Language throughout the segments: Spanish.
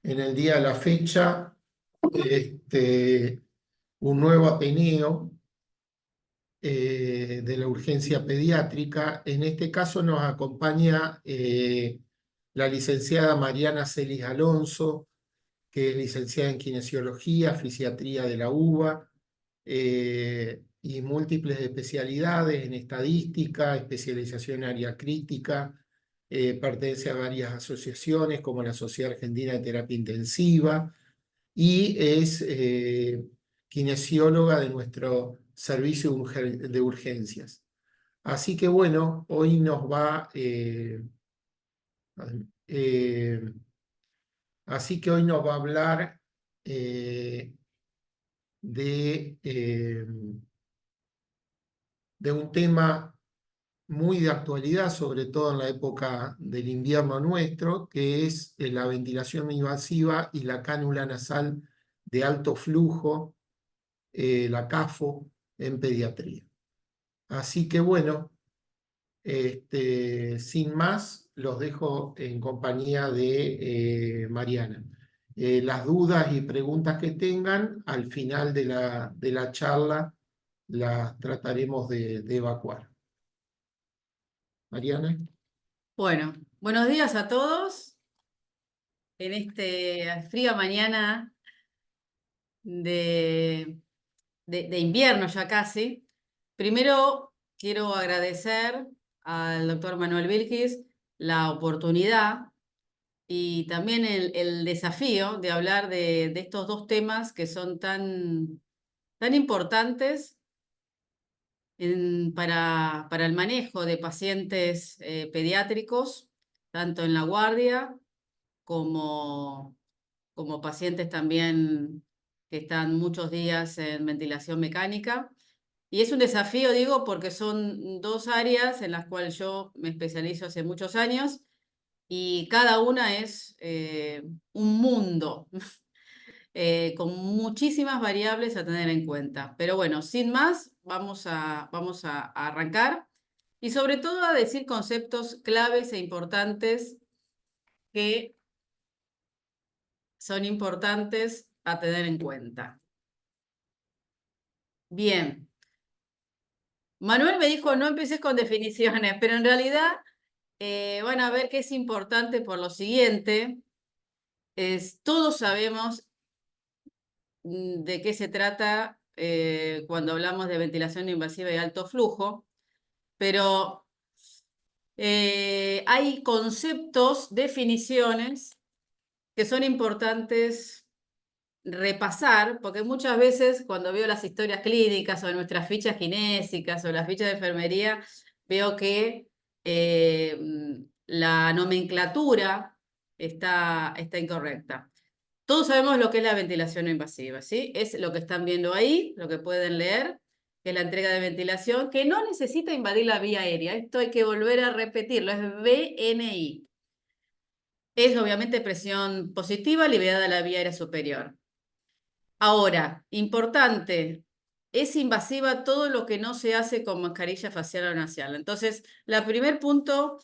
en el día de la fecha este, un nuevo Ateneo de la urgencia pediátrica. En este caso nos acompaña la licenciada Mariana Celis Alonso, que es licenciada en Kinesiología, Fisiatría de la UBA, y múltiples especialidades en estadística, especialización en área crítica, pertenece a varias asociaciones como la Sociedad Argentina de Terapia Intensiva y es kinesióloga de nuestro servicio de urgencias. Así que bueno, hoy nos va, eh, así que hoy nos va a hablar eh, de, de un tema muy de actualidad, sobre todo en la época del invierno nuestro, que es la ventilación invasiva y la cánula nasal de alto flujo, la CAFO, en pediatría. Así que bueno, sin más, los dejo en compañía de Mariana. Las dudas y preguntas que tengan, al final de la charla, las trataremos de evacuar. Mariana. Bueno, buenos días a todos en esta fría mañana de, de invierno ya casi. Primero quiero agradecer al doctor Manuel Vilchis la oportunidad y también el desafío de hablar de estos dos temas que son tan importantes para el manejo de pacientes pediátricos, tanto en la guardia como pacientes también que están muchos días en ventilación mecánica. Y es un desafío, digo, porque son dos áreas en las cuales yo me especializo hace muchos años y cada una es un mundo con muchísimas variables a tener en cuenta. Pero bueno, sin más, vamos a arrancar y sobre todo a decir conceptos claves e importantes que son importantes a tener en cuenta. Bien, Manuel me dijo no empieces con definiciones, pero en realidad van a ver que es importante por lo siguiente, todos sabemos de qué se trata cuando hablamos de ventilación invasiva y alto flujo, pero hay conceptos, definiciones que son importantes repasar, porque muchas veces cuando veo las historias clínicas o nuestras fichas kinésicas o las fichas de enfermería, veo que la nomenclatura está incorrecta. Todos sabemos lo que es la ventilación no invasiva, ¿sí? Es lo que están viendo ahí, lo que pueden leer, que es la entrega de ventilación, que no necesita invadir la vía aérea. Esto hay que volver a repetirlo, es VNI. Es obviamente presión positiva liberada a la vía aérea superior. Ahora, importante, es invasiva todo lo que no se hace con mascarilla facial o nasal. Entonces, el primer punto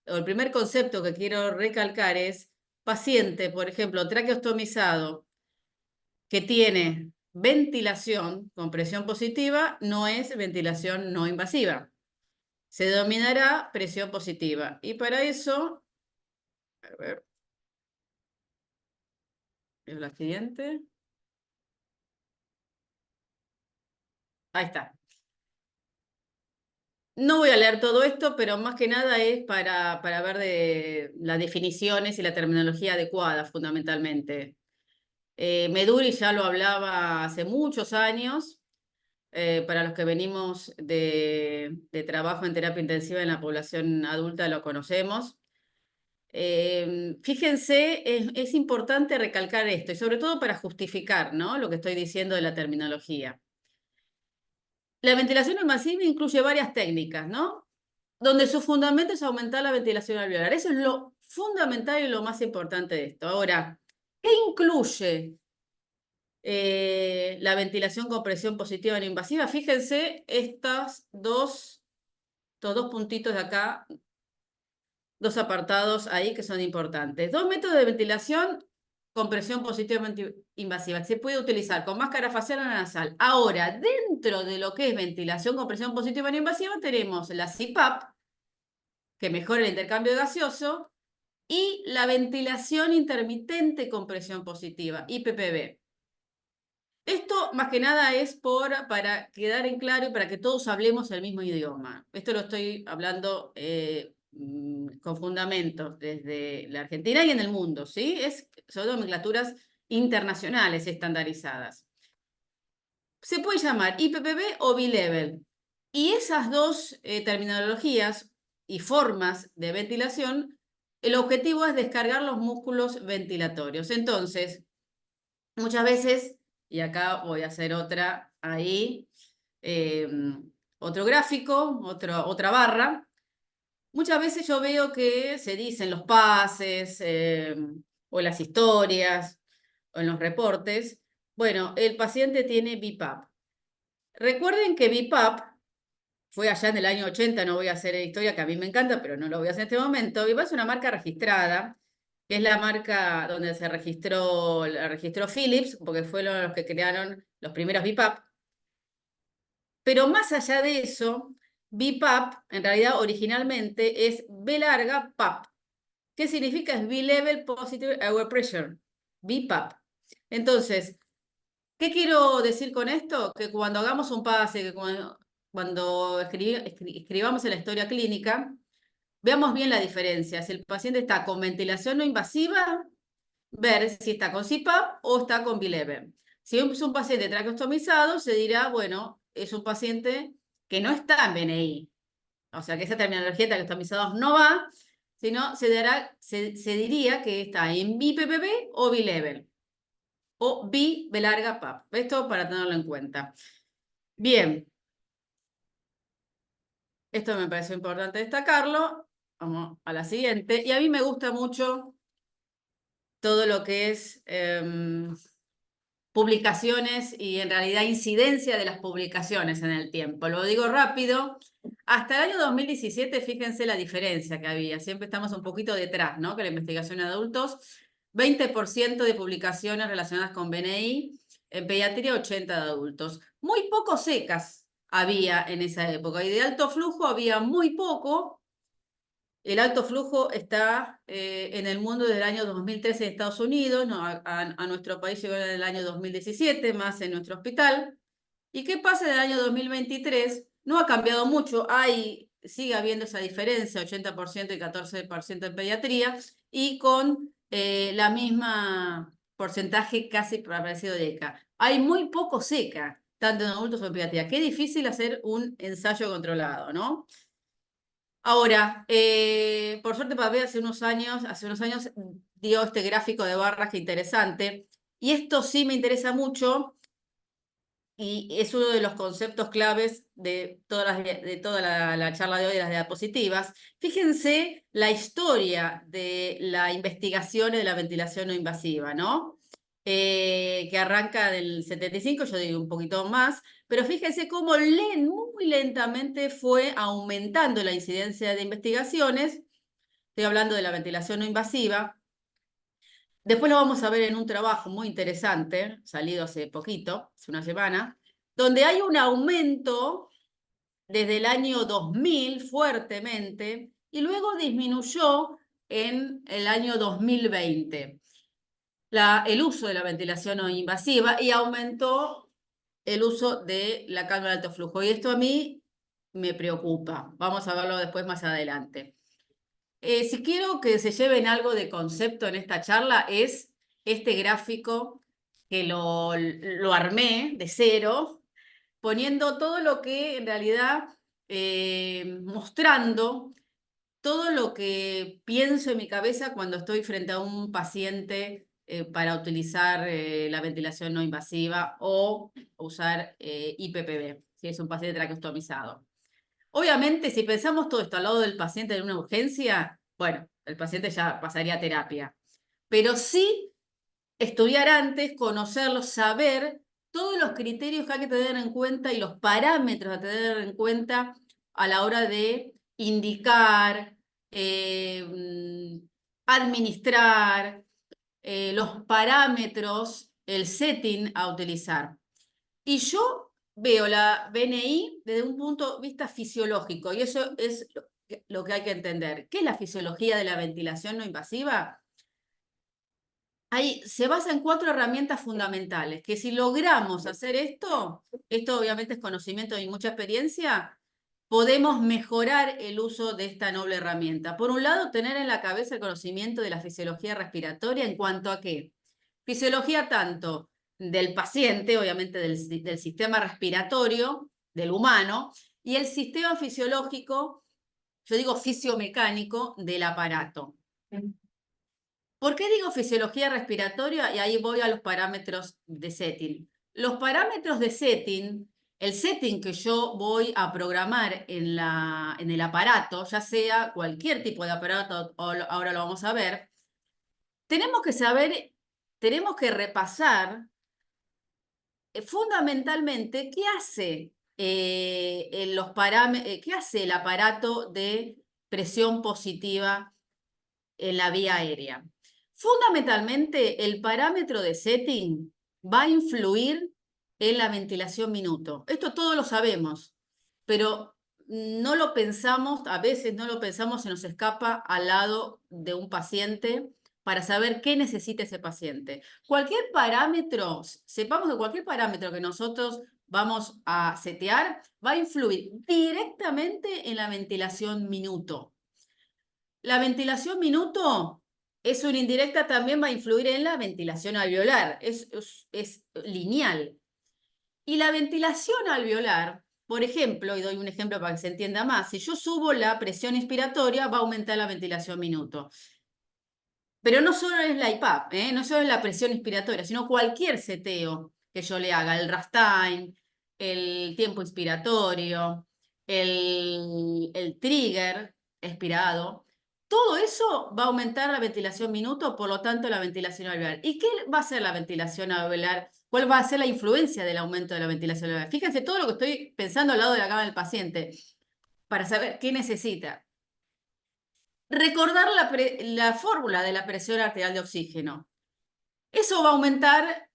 o el primer concepto que quiero recalcar es paciente, por ejemplo, traqueostomizado, que tiene ventilación con presión positiva, no es ventilación no invasiva. Se denominará presión positiva. Y para eso, a ver, es la siguiente. Ahí está. No voy a leer todo esto, pero más que nada es para ver de las definiciones y la terminología adecuada, fundamentalmente. Meduri ya lo hablaba hace muchos años, para los que venimos de trabajo en terapia intensiva en la población adulta lo conocemos. Fíjense, es importante recalcar esto, y sobre todo para justificar, ¿no?, lo que estoy diciendo de la terminología. La ventilación invasiva incluye varias técnicas, ¿no?, donde su fundamento es aumentar la ventilación alveolar. Eso es lo fundamental y lo más importante de esto. Ahora, ¿qué incluye la ventilación con presión positiva no invasiva? Fíjense estos dos puntitos de acá dos apartados ahí que son importantes. Dos métodos de ventilación con presión positivamente invasiva. Se puede utilizar con máscara facial o nasal. Ahora, dentro de lo que es ventilación con presión positiva no invasiva, tenemos la CPAP, que mejora el intercambio gaseoso, y la ventilación intermitente con presión positiva, IPPB. Esto más que nada es para quedar en claro y para que todos hablemos el mismo idioma. Esto lo estoy hablando con fundamentos desde la Argentina y en el mundo, ¿sí? Son nomenclaturas internacionales estandarizadas. Se puede llamar IPPB o B-Level. Y esas dos terminologías y formas de ventilación, el objetivo es descargar los músculos ventilatorios. Entonces, muchas veces, y acá voy a hacer otra ahí, otro gráfico, otra barra. Muchas veces yo veo que se dicen los pases o las historias o en los reportes, bueno, el paciente tiene BiPAP. Recuerden que BiPAP fue allá en el año 80, no voy a hacer historia que a mí me encanta, pero no lo voy a hacer en este momento. BiPAP es una marca registrada, que es la marca donde la registró Philips, porque fueron los que crearon los primeros BiPAP. Pero más allá de eso, BiPAP, en realidad originalmente es B larga PAP. ¿Qué significa? Es B-Level Positive Air Pressure, BiPAP. Entonces, ¿qué quiero decir con esto? Que cuando hagamos un pase, que cuando escribamos en la historia clínica, veamos bien la diferencia. Si el paciente está con ventilación no invasiva, ver si está con CPAP o está con B-Level. Si es un paciente traqueostomizado, se dirá, bueno, es un paciente que no está en BNI. O sea que esa terminología de traqueostomizados no va, sino se diría que está en BPPB o B-Level. O B larga PAP. Esto para tenerlo en cuenta. Bien. Esto me pareció importante destacarlo. Vamos a la siguiente. Y a mí me gusta mucho todo lo que es publicaciones y en realidad incidencia de las publicaciones en el tiempo. Lo digo rápido. Hasta el año 2017, fíjense la diferencia que había. Siempre estamos un poquito detrás, ¿no? Que la investigación en adultos. 20% de publicaciones relacionadas con BNI. En pediatría, 80 de adultos. Muy poco secas había en esa época. Y de alto flujo había muy poco. El alto flujo está en el mundo desde el año 2013 en Estados Unidos, no, a nuestro país llegó en el año 2017, más en nuestro hospital. ¿Y qué pasa en el año 2023? No ha cambiado mucho, sigue habiendo esa diferencia, 80% y 14% en pediatría, y con la misma porcentaje casi parecido de ECA. Hay muy poco seca, tanto en adultos como en pediatría. Qué difícil hacer un ensayo controlado, ¿no? Ahora, por suerte Papé hace unos años dio este gráfico de barras que interesante, y esto sí me interesa mucho, y es uno de los conceptos claves de toda la charla de hoy de las diapositivas. Fíjense la historia de la investigación de la ventilación no invasiva, ¿no? Que arranca del 75, yo digo un poquito más, pero fíjense cómo muy lentamente fue aumentando la incidencia de investigaciones. Estoy hablando de la ventilación no invasiva. Después lo vamos a ver en un trabajo muy interesante, salido hace poquito, hace una semana, donde hay un aumento desde el año 2000 fuertemente y luego disminuyó en el año 2020 el uso de la ventilación no invasiva y aumentó el uso de la cámara de alto flujo. Y esto a mí me preocupa. Vamos a verlo después más adelante. Si quiero que se lleven algo de concepto en esta charla es este gráfico que lo armé de cero, poniendo todo lo que en realidad, mostrando todo lo que pienso en mi cabeza cuando estoy frente a un paciente para utilizar la ventilación no invasiva o usar IPPB, si es un paciente traqueostomizado. Obviamente, si pensamos todo esto al lado del paciente en una urgencia, bueno, el paciente ya pasaría a terapia. Pero sí estudiar antes, conocerlo, saber todos los criterios que hay que tener en cuenta y los parámetros a tener en cuenta a la hora de indicar administrar, los parámetros, el setting a utilizar. Y yo veo la BNI desde un punto de vista fisiológico, y eso es lo que hay que entender. ¿Qué es la fisiología de la ventilación no invasiva? Ahí se basa en 4 herramientas fundamentales, que si logramos hacer esto obviamente es conocimiento y mucha experiencia, podemos mejorar el uso de esta noble herramienta. Por un lado, tener en la cabeza el conocimiento de la fisiología respiratoria en cuanto a qué. Fisiología tanto del paciente, obviamente del sistema respiratorio, del humano, y el sistema fisiológico, yo digo fisiomecánico, del aparato. ¿Por qué digo fisiología respiratoria? Y ahí voy a los parámetros de setting. Los parámetros de setting, el setting que yo voy a programar en el aparato, ya sea cualquier tipo de aparato, ahora lo vamos a ver, tenemos que saber, tenemos que repasar fundamentalmente qué hace, qué hace el aparato de presión positiva en la vía aérea. Fundamentalmente, el parámetro de setting va a influir en la ventilación minuto. Esto todos lo sabemos, pero no lo pensamos, a veces no lo pensamos, se nos escapa al lado de un paciente para saber qué necesita ese paciente. Cualquier parámetro, sepamos que cualquier parámetro que nosotros vamos a setear va a influir directamente en la ventilación minuto. La ventilación minuto es una indirecta, también va a influir en la ventilación alveolar, es lineal. Y la ventilación alveolar, por ejemplo, y doy un ejemplo para que se entienda más, si yo subo la presión inspiratoria, va a aumentar la ventilación minuto. Pero no solo es la IPAP, no solo es la presión inspiratoria, sino cualquier seteo que yo le haga, el rest time, el tiempo inspiratorio, el trigger expirado, todo eso va a aumentar la ventilación minuto, por lo tanto la ventilación alveolar. ¿Y qué va a ser la ventilación alveolar? ¿Cuál va a ser la influencia del aumento de la ventilación alveolar? Fíjense todo lo que estoy pensando al lado de la cama del paciente para saber qué necesita. Recordar la fórmula de la presión arterial de oxígeno. Eso va a aumentar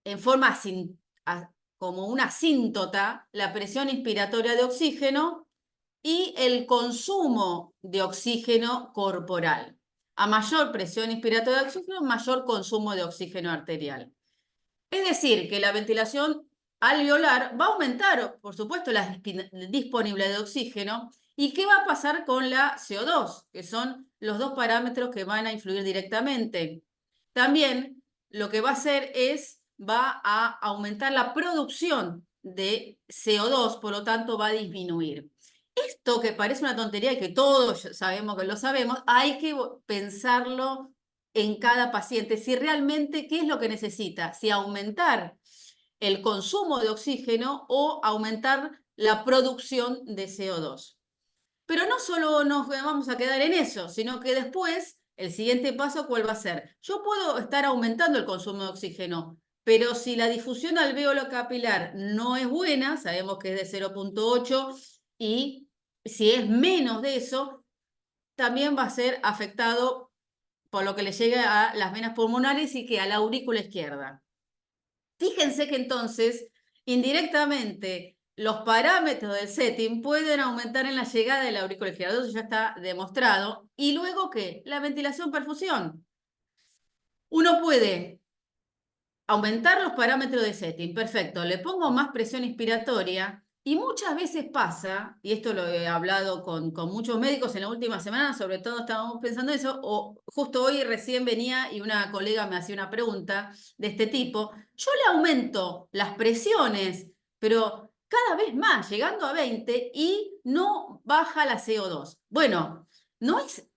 en forma como una asíntota la presión inspiratoria de oxígeno y el consumo de oxígeno corporal. A mayor presión inspiratoria de oxígeno, mayor consumo de oxígeno arterial. Es decir, que la ventilación alveolar va a aumentar, por supuesto, la disponibilidad de oxígeno. ¿Y qué va a pasar con la CO2? Que son los dos parámetros que van a influir directamente. También lo que va a hacer va a aumentar la producción de CO2, por lo tanto va a disminuir. Esto que parece una tontería y que todos sabemos que lo sabemos, hay que pensarlo en cada paciente, si realmente qué es lo que necesita, si aumentar el consumo de oxígeno o aumentar la producción de CO2. Pero no solo nos vamos a quedar en eso, sino que después, el siguiente paso, ¿cuál va a ser? Yo puedo estar aumentando el consumo de oxígeno, pero si la difusión alveolo capilar no es buena, sabemos que es de 0,8 y si es menos de eso, también va a ser afectado por lo que le llega a las venas pulmonares y que a la aurícula izquierda. Fíjense que entonces, indirectamente, los parámetros del setting pueden aumentar en la llegada de la aurícula izquierda. Eso ya está demostrado. Y luego, ¿qué? La ventilación-perfusión. Uno puede aumentar los parámetros de setting. Perfecto. Le pongo más presión inspiratoria. Y muchas veces pasa, y esto lo he hablado con muchos médicos en la última semana, sobre todo estábamos pensando eso, o justo hoy recién venía y una colega me hacía una pregunta de este tipo. Yo le aumento las presiones, pero cada vez más, llegando a 20, y no baja la CO2. Bueno, no es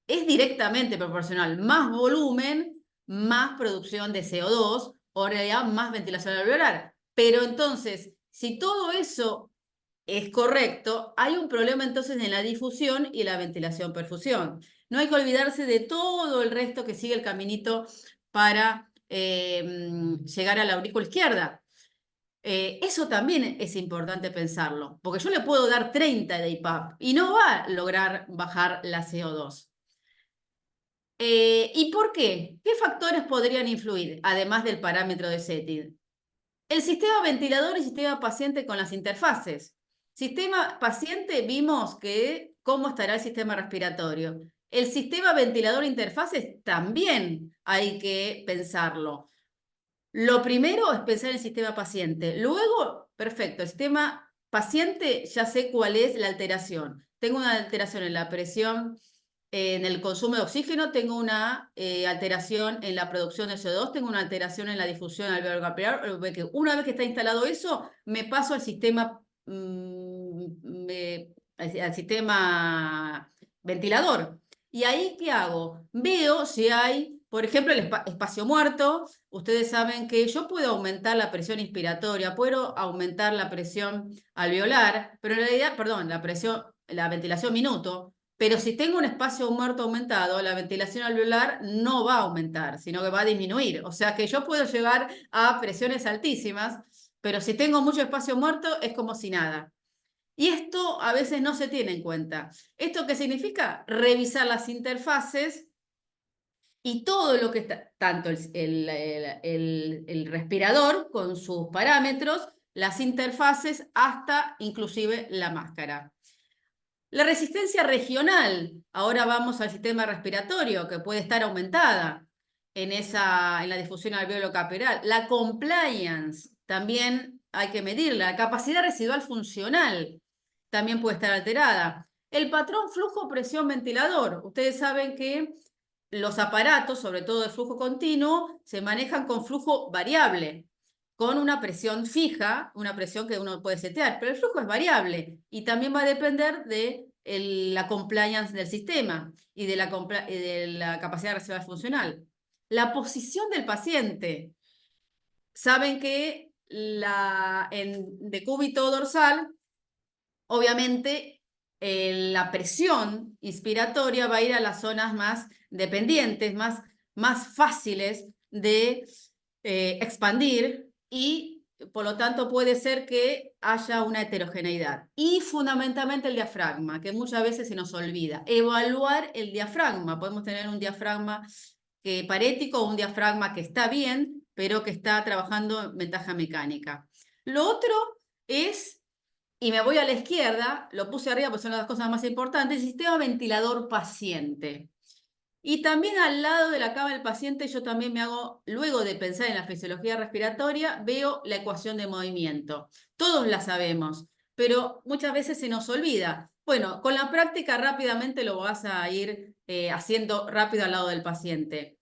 directamente proporcional. Más volumen, más producción de CO2, o en realidad más ventilación alveolar. Pero entonces, si todo eso es correcto, hay un problema entonces en la difusión y la ventilación-perfusión. No hay que olvidarse de todo el resto que sigue el caminito para llegar a la aurícula izquierda. Eso también es importante pensarlo, porque yo le puedo dar 30 de IPAP y no va a lograr bajar la CO2. ¿Y por qué? ¿Qué factores podrían influir, además del parámetro de setting? El sistema ventilador y sistema paciente con las interfaces. Sistema paciente, vimos que cómo estará el sistema respiratorio. El sistema ventilador interfaces también hay que pensarlo. Lo primero es pensar en el sistema paciente. Luego, perfecto, el sistema paciente ya sé cuál es la alteración. Tengo una alteración en la presión, en el consumo de oxígeno, tengo una alteración en la producción de CO2, tengo una alteración en la difusión alveolar capilar. Una vez que está instalado eso, me paso al sistema, al sistema ventilador. ¿Y ahí qué hago? Veo si hay, por ejemplo, el espacio muerto. Ustedes saben que yo puedo aumentar la presión inspiratoria, puedo aumentar la presión alveolar, pero en realidad, perdón, la ventilación minuto, pero si tengo un espacio muerto aumentado, la ventilación alveolar no va a aumentar, sino que va a disminuir. O sea que yo puedo llegar a presiones altísimas, pero si tengo mucho espacio muerto es como si nada. Y esto a veces no se tiene en cuenta. ¿Esto qué significa? Revisar las interfaces y todo lo que está, tanto el respirador con sus parámetros, las interfaces, hasta inclusive la máscara. La resistencia regional, ahora vamos al sistema respiratorio, que puede estar aumentada en la difusión alveolo-capilar. La compliance, también hay que medirla. La capacidad residual funcional también puede estar alterada. El patrón flujo-presión-ventilador. Ustedes saben que los aparatos, sobre todo de flujo continuo, se manejan con flujo variable, con una presión fija, una presión que uno puede setear, pero el flujo es variable y también va a depender de la compliance del sistema y de la capacidad residual funcional. La posición del paciente. Saben que en decúbito dorsal, obviamente, la presión inspiratoria va a ir a las zonas más dependientes, más fáciles de expandir y por lo tanto puede ser que haya una heterogeneidad. Y fundamentalmente el diafragma, que muchas veces se nos olvida. Evaluar el diafragma. Podemos tener un diafragma parético o un diafragma que está bien, pero que está trabajando en ventaja mecánica. Lo otro es, y me voy a la izquierda, lo puse arriba porque son las cosas más importantes, el sistema ventilador paciente. Y también al lado de la cama del paciente yo también me hago, luego de pensar en la fisiología respiratoria, veo la ecuación de movimiento. Todos la sabemos, pero muchas veces se nos olvida. Bueno, con la práctica rápidamente lo vas a ir haciendo rápido al lado del paciente.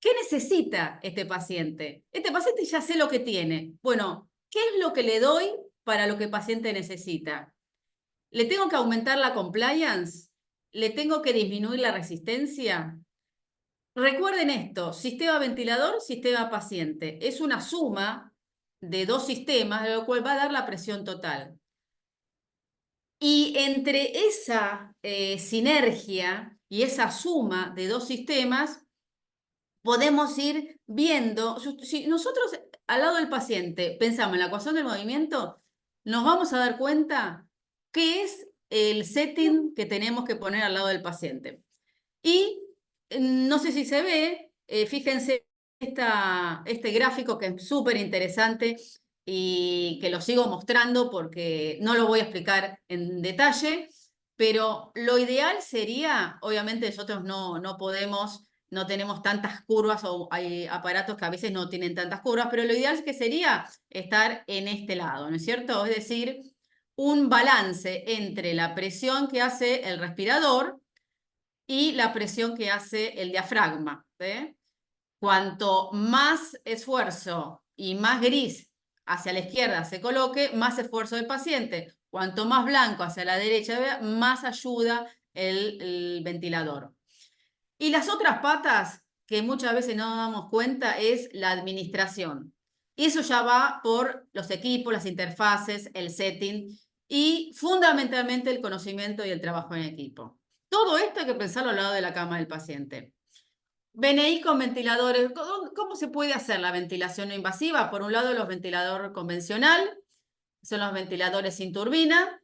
¿Qué necesita este paciente? Este paciente ya sé lo que tiene. Bueno, ¿qué es lo que le doy para lo que el paciente necesita? ¿Le tengo que aumentar la compliance? ¿Le tengo que disminuir la resistencia? Recuerden esto, sistema ventilador, sistema paciente. Es una suma de dos sistemas, lo cual va a dar la presión total. Y entre esa sinergia y esa suma de dos sistemas, podemos ir viendo, si nosotros al lado del paciente pensamos en la ecuación del movimiento, nos vamos a dar cuenta qué es el setting que tenemos que poner al lado del paciente. Y no sé si se ve, fíjense este gráfico que es súper interesante y que lo sigo mostrando porque no lo voy a explicar en detalle, pero lo ideal sería, obviamente nosotros no podemos, no tenemos tantas curvas o hay aparatos que a veces no tienen tantas curvas, pero lo ideal es que sería estar en este lado, ¿no es cierto? Es decir, un balance entre la presión que hace el respirador y la presión que hace el diafragma. Cuanto más esfuerzo y más gris hacia la izquierda se coloque, más esfuerzo del paciente. Cuanto más blanco hacia la derecha, más ayuda el ventilador. Y las otras patas, que muchas veces no nos damos cuenta, es la administración. Y eso ya va por los equipos, las interfaces, el setting y fundamentalmente el conocimiento y el trabajo en equipo. Todo esto hay que pensarlo al lado de la cama del paciente. BNI con ventiladores. ¿Cómo se puede hacer la ventilación no invasiva? Por un lado, los ventiladores convencional, son los ventiladores sin turbina.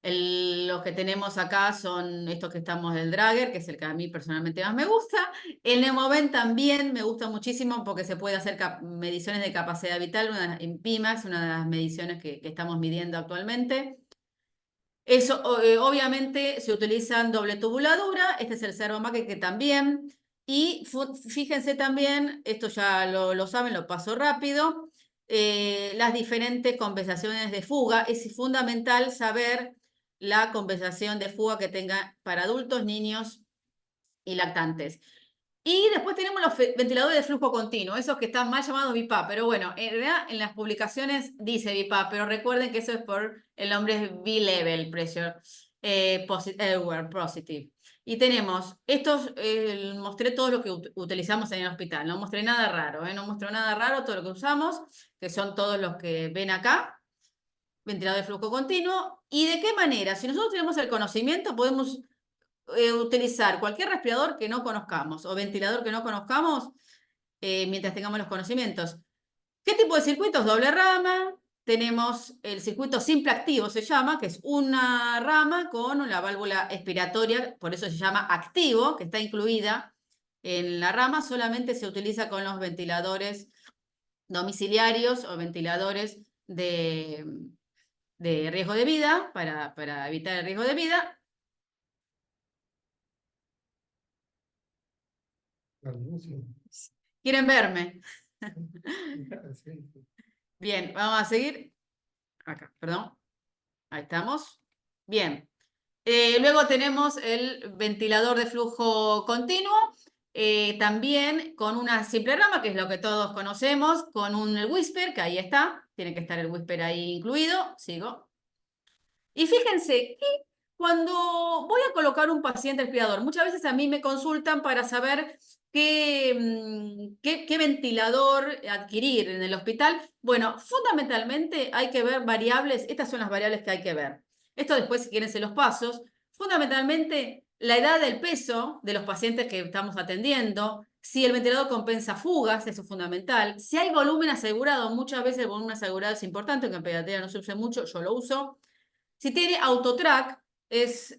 Los que tenemos acá son estos que estamos del Drager, que es el que a mí personalmente más me gusta. El Nemovent también me gusta muchísimo porque se puede hacer mediciones de capacidad vital en Pimax, una de las mediciones que estamos midiendo actualmente. Eso, obviamente, se utilizan doble tubuladura. Este es el Servomac que también. Y fíjense también, esto ya lo saben, lo paso rápido, las diferentes compensaciones de fuga. Es fundamental saber la compensación de fuga que tenga para adultos, niños y lactantes. Y después tenemos los ventiladores de flujo continuo, esos que están mal llamados BiPAP, pero bueno, en realidad en las publicaciones dice BiPAP, pero recuerden que eso es por el nombre es B-Level Pressure, Airware Positive. Y tenemos, estos, mostré todo lo que utilizamos en el hospital, no mostré nada raro, no mostré nada raro, todo lo que usamos, que son todos los que ven acá, ventilador de flujo continuo. ¿Y de qué manera? Si nosotros tenemos el conocimiento, podemos utilizar cualquier respirador que no conozcamos o ventilador que no conozcamos mientras tengamos los conocimientos. ¿Qué tipo de circuitos? Doble rama. Tenemos el circuito simple activo, se llama, que es una rama con la válvula expiratoria, por eso se llama activo, que está incluida en la rama. Solamente se utiliza con los ventiladores domiciliarios o ventiladores de riesgo de vida, para evitar el riesgo de vida. ¿Quieren verme? Bien, vamos a seguir. Acá, perdón. Ahí estamos. Bien. Luego tenemos el ventilador de flujo continuo, también con una simple rama, que es lo que todos conocemos, con un whisper, que ahí está. Tiene que estar el whisper ahí incluido. Sigo. Y fíjense que cuando voy a colocar un paciente respirador, muchas veces a mí me consultan para saber qué ventilador adquirir en el hospital. Bueno, fundamentalmente hay que ver variables, estas son las variables que hay que ver. Esto después, si quieren, se los pasos. Fundamentalmente, la edad del peso de los pacientes que estamos atendiendo, si el ventilador compensa fugas, eso es fundamental. Si hay volumen asegurado, muchas veces el volumen asegurado es importante, aunque en pediatría no se use mucho, yo lo uso. Si tiene autotrack, es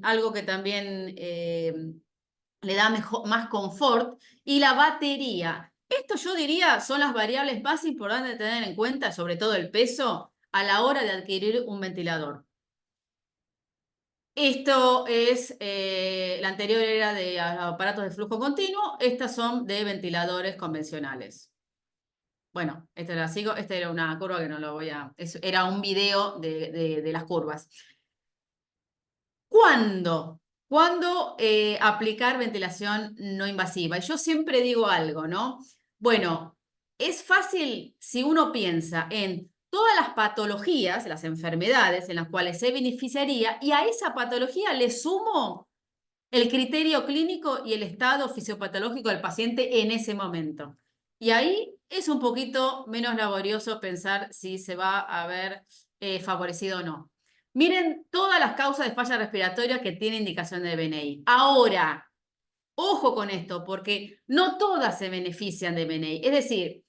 algo que también le da más confort. Y la batería. Esto yo diría son las variables más importantes de tener en cuenta, sobre todo el peso, a la hora de adquirir un ventilador. Esto es, la anterior era de aparatos de flujo continuo, estas son de ventiladores convencionales. Bueno, esta la sigo, esta era una curva que no lo voy a... Era un video de las curvas. ¿Cuándo? ¿Cuándo aplicar ventilación no invasiva? Y yo siempre digo algo, ¿no? Bueno, es fácil si uno piensa en todas las patologías, las enfermedades en las cuales se beneficiaría, y a esa patología le sumo el criterio clínico y el estado fisiopatológico del paciente en ese momento. Y ahí es un poquito menos laborioso pensar si se va a ver favorecido o no. Miren todas las causas de falla respiratoria que tiene indicación de BNI. Ahora, ojo con esto, porque no todas se benefician de BNI. Es decir,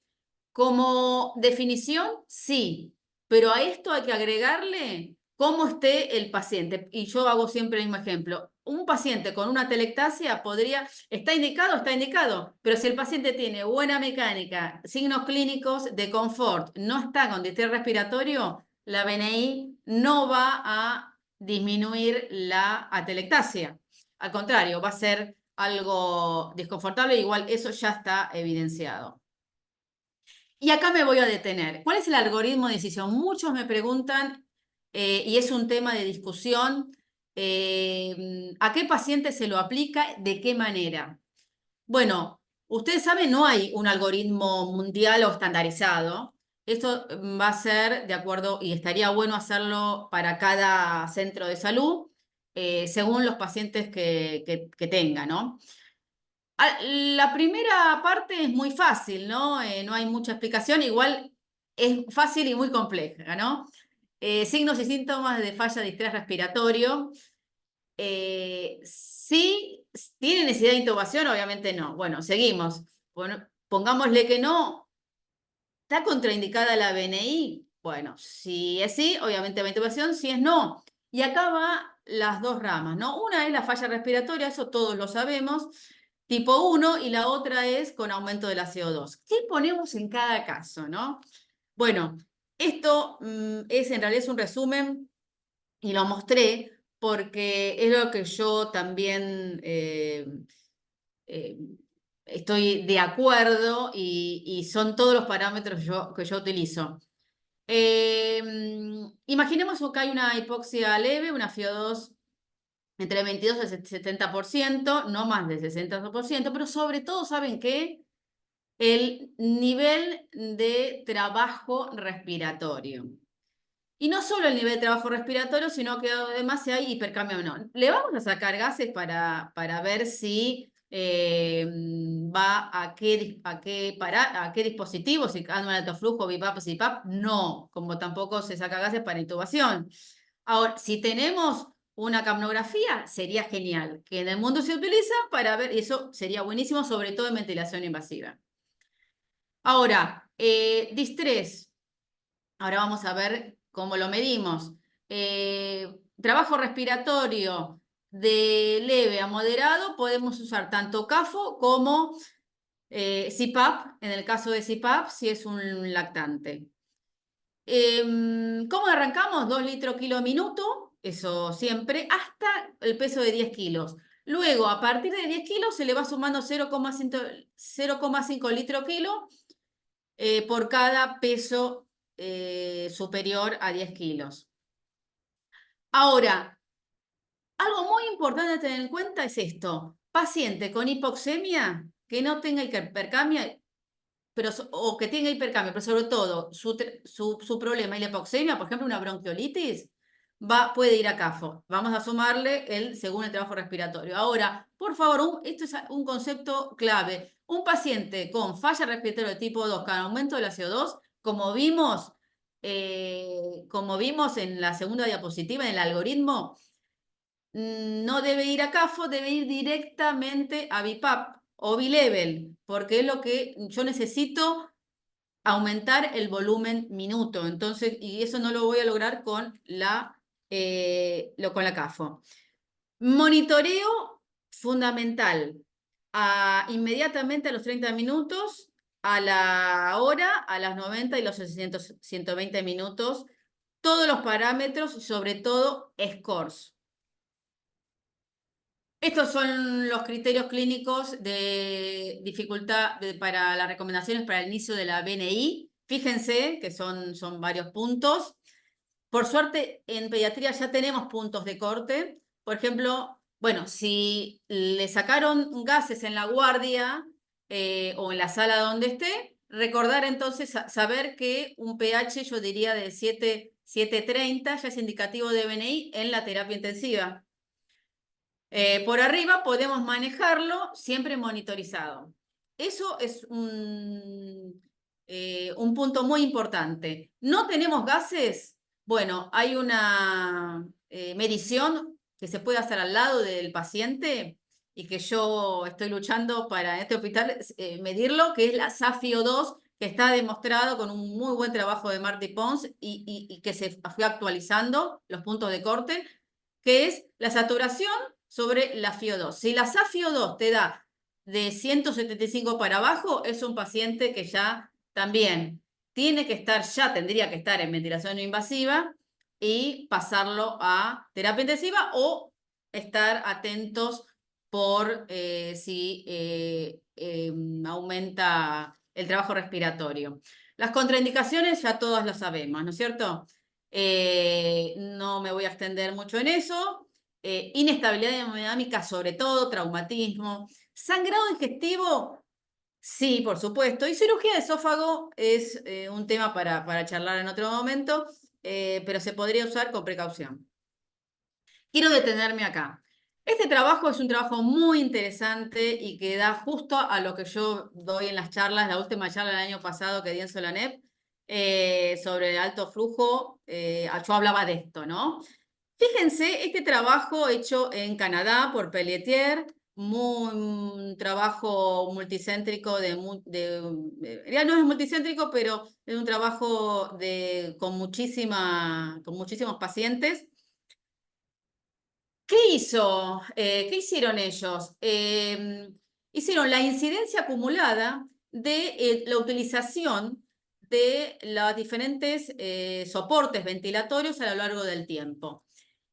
como definición, sí, pero a esto hay que agregarle cómo esté el paciente. Y yo hago siempre el mismo ejemplo. Un paciente con una atelectasia está indicado, pero si el paciente tiene buena mecánica, signos clínicos de confort, no está con distrés respiratorio, la BNI no va a disminuir la atelectasia. Al contrario, va a ser algo desconfortable, igual eso ya está evidenciado. Y acá me voy a detener. ¿Cuál es el algoritmo de decisión? Muchos me preguntan, y es un tema de discusión, ¿a qué paciente se lo aplica? ¿De qué manera? Bueno, ustedes saben, no hay un algoritmo mundial o estandarizado. Esto va a ser de acuerdo, y estaría bueno hacerlo para cada centro de salud, según los pacientes que tenga, ¿no? La primera parte es muy fácil, ¿no? No hay mucha explicación, igual es fácil y muy compleja, ¿no? Signos y síntomas de falla de estrés respiratorio. Sí ¿Tiene necesidad de intubación? Obviamente no. Bueno, seguimos. Bueno, pongámosle que no. ¿Está contraindicada la BNI? Bueno, si es sí, obviamente va a intubación, si es no. Y acá va las dos ramas, ¿no? Una es la falla respiratoria, eso todos lo sabemos, tipo 1, y la otra es con aumento de la CO2. ¿Qué ponemos en cada caso, no? Bueno, esto es en realidad es un resumen y lo mostré porque es lo que yo también eh, estoy de acuerdo y son todos los parámetros que yo utilizo. Imaginemos que hay una hipoxia leve, una FiO2 entre el 22 y el 70%, no más del 60%, pero sobre todo, ¿saben qué? El nivel de trabajo respiratorio. Y no solo el nivel de trabajo respiratorio, sino que además si hay hipercambio o no. Le vamos a sacar gases para ver si va a qué dispositivo, si anda en alto flujo, BiPAP, CPAP. No, como tampoco se saca gases para intubación. Ahora, si tenemos una capnografía, sería genial, que en el mundo se utiliza para ver, y eso sería buenísimo, sobre todo en ventilación invasiva. Ahora, distrés. Ahora vamos a ver cómo lo medimos. Trabajo respiratorio de leve a moderado, podemos usar tanto CAFO como CPAP, en el caso de CPAP, si es un lactante. ¿Cómo arrancamos? 2 litros kilo minuto, eso siempre, hasta el peso de 10 kilos. Luego, a partir de 10 kilos, se le va sumando 0,5 litro kilo por cada peso superior a 10 kilos. Ahora, algo muy importante a tener en cuenta es esto. Paciente con hipoxemia que no tenga hipercamia, o que tenga hipercamia, pero sobre todo su problema y la hipoxemia, por ejemplo, una bronquiolitis, puede ir a CAFO. Vamos a sumarle según el trabajo respiratorio. Ahora, por favor, esto es un concepto clave. Un paciente con falla respiratoria de tipo 2 con aumento de la CO2, como vimos en la segunda diapositiva, en el algoritmo, no debe ir a CAFO, debe ir directamente a BiPAP o B-Level, porque es lo que yo necesito aumentar el volumen minuto. Entonces, y eso no lo voy a lograr con con la CAFO. Monitoreo fundamental. Inmediatamente a los 30 minutos, a la hora, a las 90 y los 120 minutos, todos los parámetros, sobre todo scores. Estos son los criterios clínicos de dificultad para las recomendaciones para el inicio de la BNI. Fíjense que son varios puntos. Por suerte, en pediatría ya tenemos puntos de corte. Por ejemplo, bueno, si le sacaron gases en la guardia o en la sala donde esté, recordar entonces, saber que un pH, yo diría de 7,30 ya es indicativo de BNI en la terapia intensiva. Por arriba podemos manejarlo siempre monitorizado. Eso es un punto muy importante. ¿No tenemos gases? Bueno, hay una medición que se puede hacer al lado del paciente y que yo estoy luchando para en este hospital medirlo, que es la SAFIO2, que está demostrado con un muy buen trabajo de Marty Pons y que se fue actualizando los puntos de corte, que es la saturación sobre la FiO2. Si la SAFIO2 te da de 175 para abajo, es un paciente que ya también tendría que estar en ventilación no invasiva y pasarlo a terapia intensiva o estar atentos por si aumenta el trabajo respiratorio. Las contraindicaciones ya todas lo sabemos, ¿no es cierto? No me voy a extender mucho en eso. Inestabilidad hemodinámica, sobre todo, traumatismo. Sangrado digestivo, sí, por supuesto. Y cirugía de esófago es un tema para charlar en otro momento, pero se podría usar con precaución. Quiero detenerme acá. Este trabajo es un trabajo muy interesante y que da justo a lo que yo doy en las charlas, la última charla del año pasado que di en Solanep, sobre alto flujo, yo hablaba de esto, ¿no? Fíjense, este trabajo hecho en Canadá por Pelletier un trabajo multicéntrico, ya no es multicéntrico, pero es un trabajo con muchísimos pacientes. ¿Qué hizo? ¿Qué hicieron ellos? Hicieron la incidencia acumulada de la utilización de los diferentes soportes ventilatorios a lo largo del tiempo.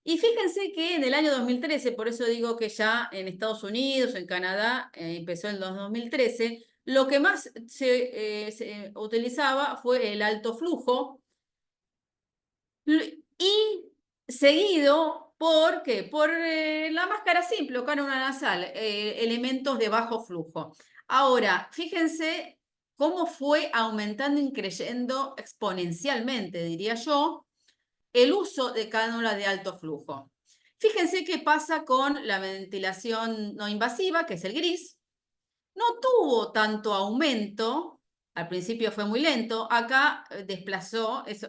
Y fíjense que en el año 2013, por eso digo que ya en Estados Unidos, en Canadá, empezó en 2013, lo que más se utilizaba fue el alto flujo y seguido por, ¿qué? Por la máscara simple o cánula nasal, elementos de bajo flujo. Ahora, fíjense cómo fue aumentando y creciendo exponencialmente, diría yo, el uso de cánula de alto flujo. Fíjense qué pasa con la ventilación no invasiva, que es el gris. No tuvo tanto aumento, al principio fue muy lento, acá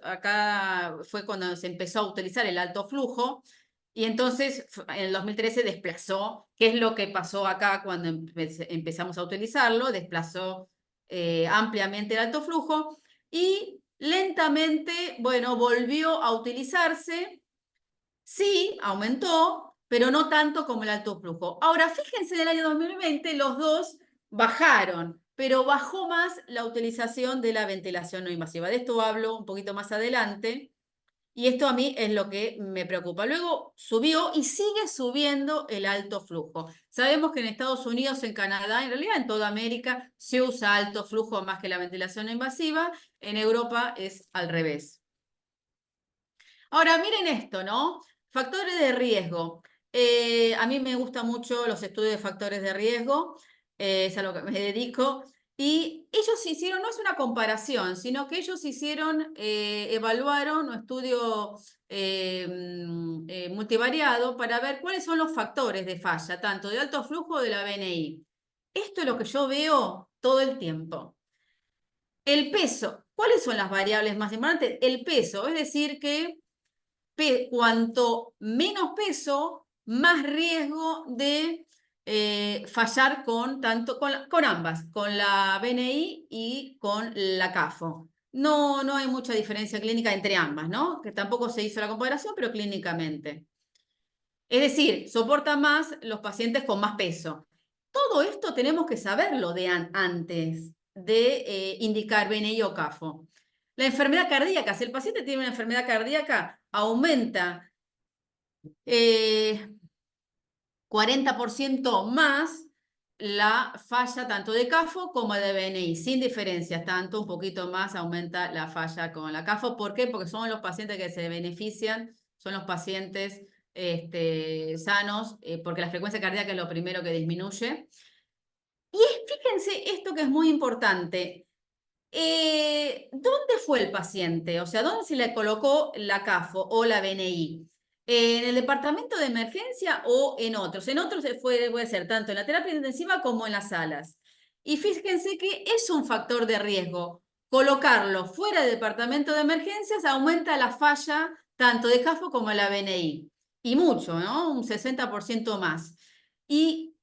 acá fue cuando se empezó a utilizar el alto flujo, y entonces en el 2013 desplazó, ¿qué es lo que pasó acá cuando empezamos a utilizarlo? Desplazó ampliamente el alto flujo y lentamente, bueno, volvió a utilizarse. Sí, aumentó, pero no tanto como el alto flujo. Ahora, fíjense, en el año 2020 los dos bajaron, pero bajó más la utilización de la ventilación no invasiva. De esto hablo un poquito más adelante, y esto a mí es lo que me preocupa. Luego subió y sigue subiendo el alto flujo. Sabemos que en Estados Unidos, en Canadá, en realidad en toda América, se usa alto flujo más que la ventilación no invasiva. En Europa es al revés. Ahora, miren esto, ¿no? Factores de riesgo. A mí me gustan mucho los estudios de factores de riesgo, es a lo que me dedico. Y ellos hicieron, no es una comparación, sino que ellos hicieron, evaluaron un estudio multivariado para ver cuáles son los factores de falla, tanto de alto flujo de la BNI. Esto es lo que yo veo todo el tiempo. El peso. ¿Cuáles son las variables más importantes? El peso, es decir, que cuanto menos peso, más riesgo de fallar con ambas, con la BNI y con la CAFO. No, no hay mucha diferencia clínica entre ambas, ¿no? Que tampoco se hizo la comparación, pero clínicamente. Es decir, soportan más los pacientes con más peso. Todo esto tenemos que saberlo antes de indicar BNI o CAFO. La enfermedad cardíaca, si el paciente tiene una enfermedad cardíaca, aumenta 40% más la falla tanto de CAFO como de BNI, sin diferencias, tanto un poquito más aumenta la falla con la CAFO. ¿Por qué? Porque son los pacientes que se benefician, son los pacientes sanos, porque la frecuencia cardíaca es lo primero que disminuye. Y fíjense esto que es muy importante. ¿Dónde fue el paciente? O sea, ¿dónde se le colocó la CAFO o la BNI? ¿En el departamento de emergencia o en otros? En otros puede ser tanto en la terapia intensiva como en las salas. Y fíjense que es un factor de riesgo. Colocarlo fuera del departamento de emergencias aumenta la falla tanto de CAFO como de la BNI. Y mucho, ¿no? Un 60% más. Y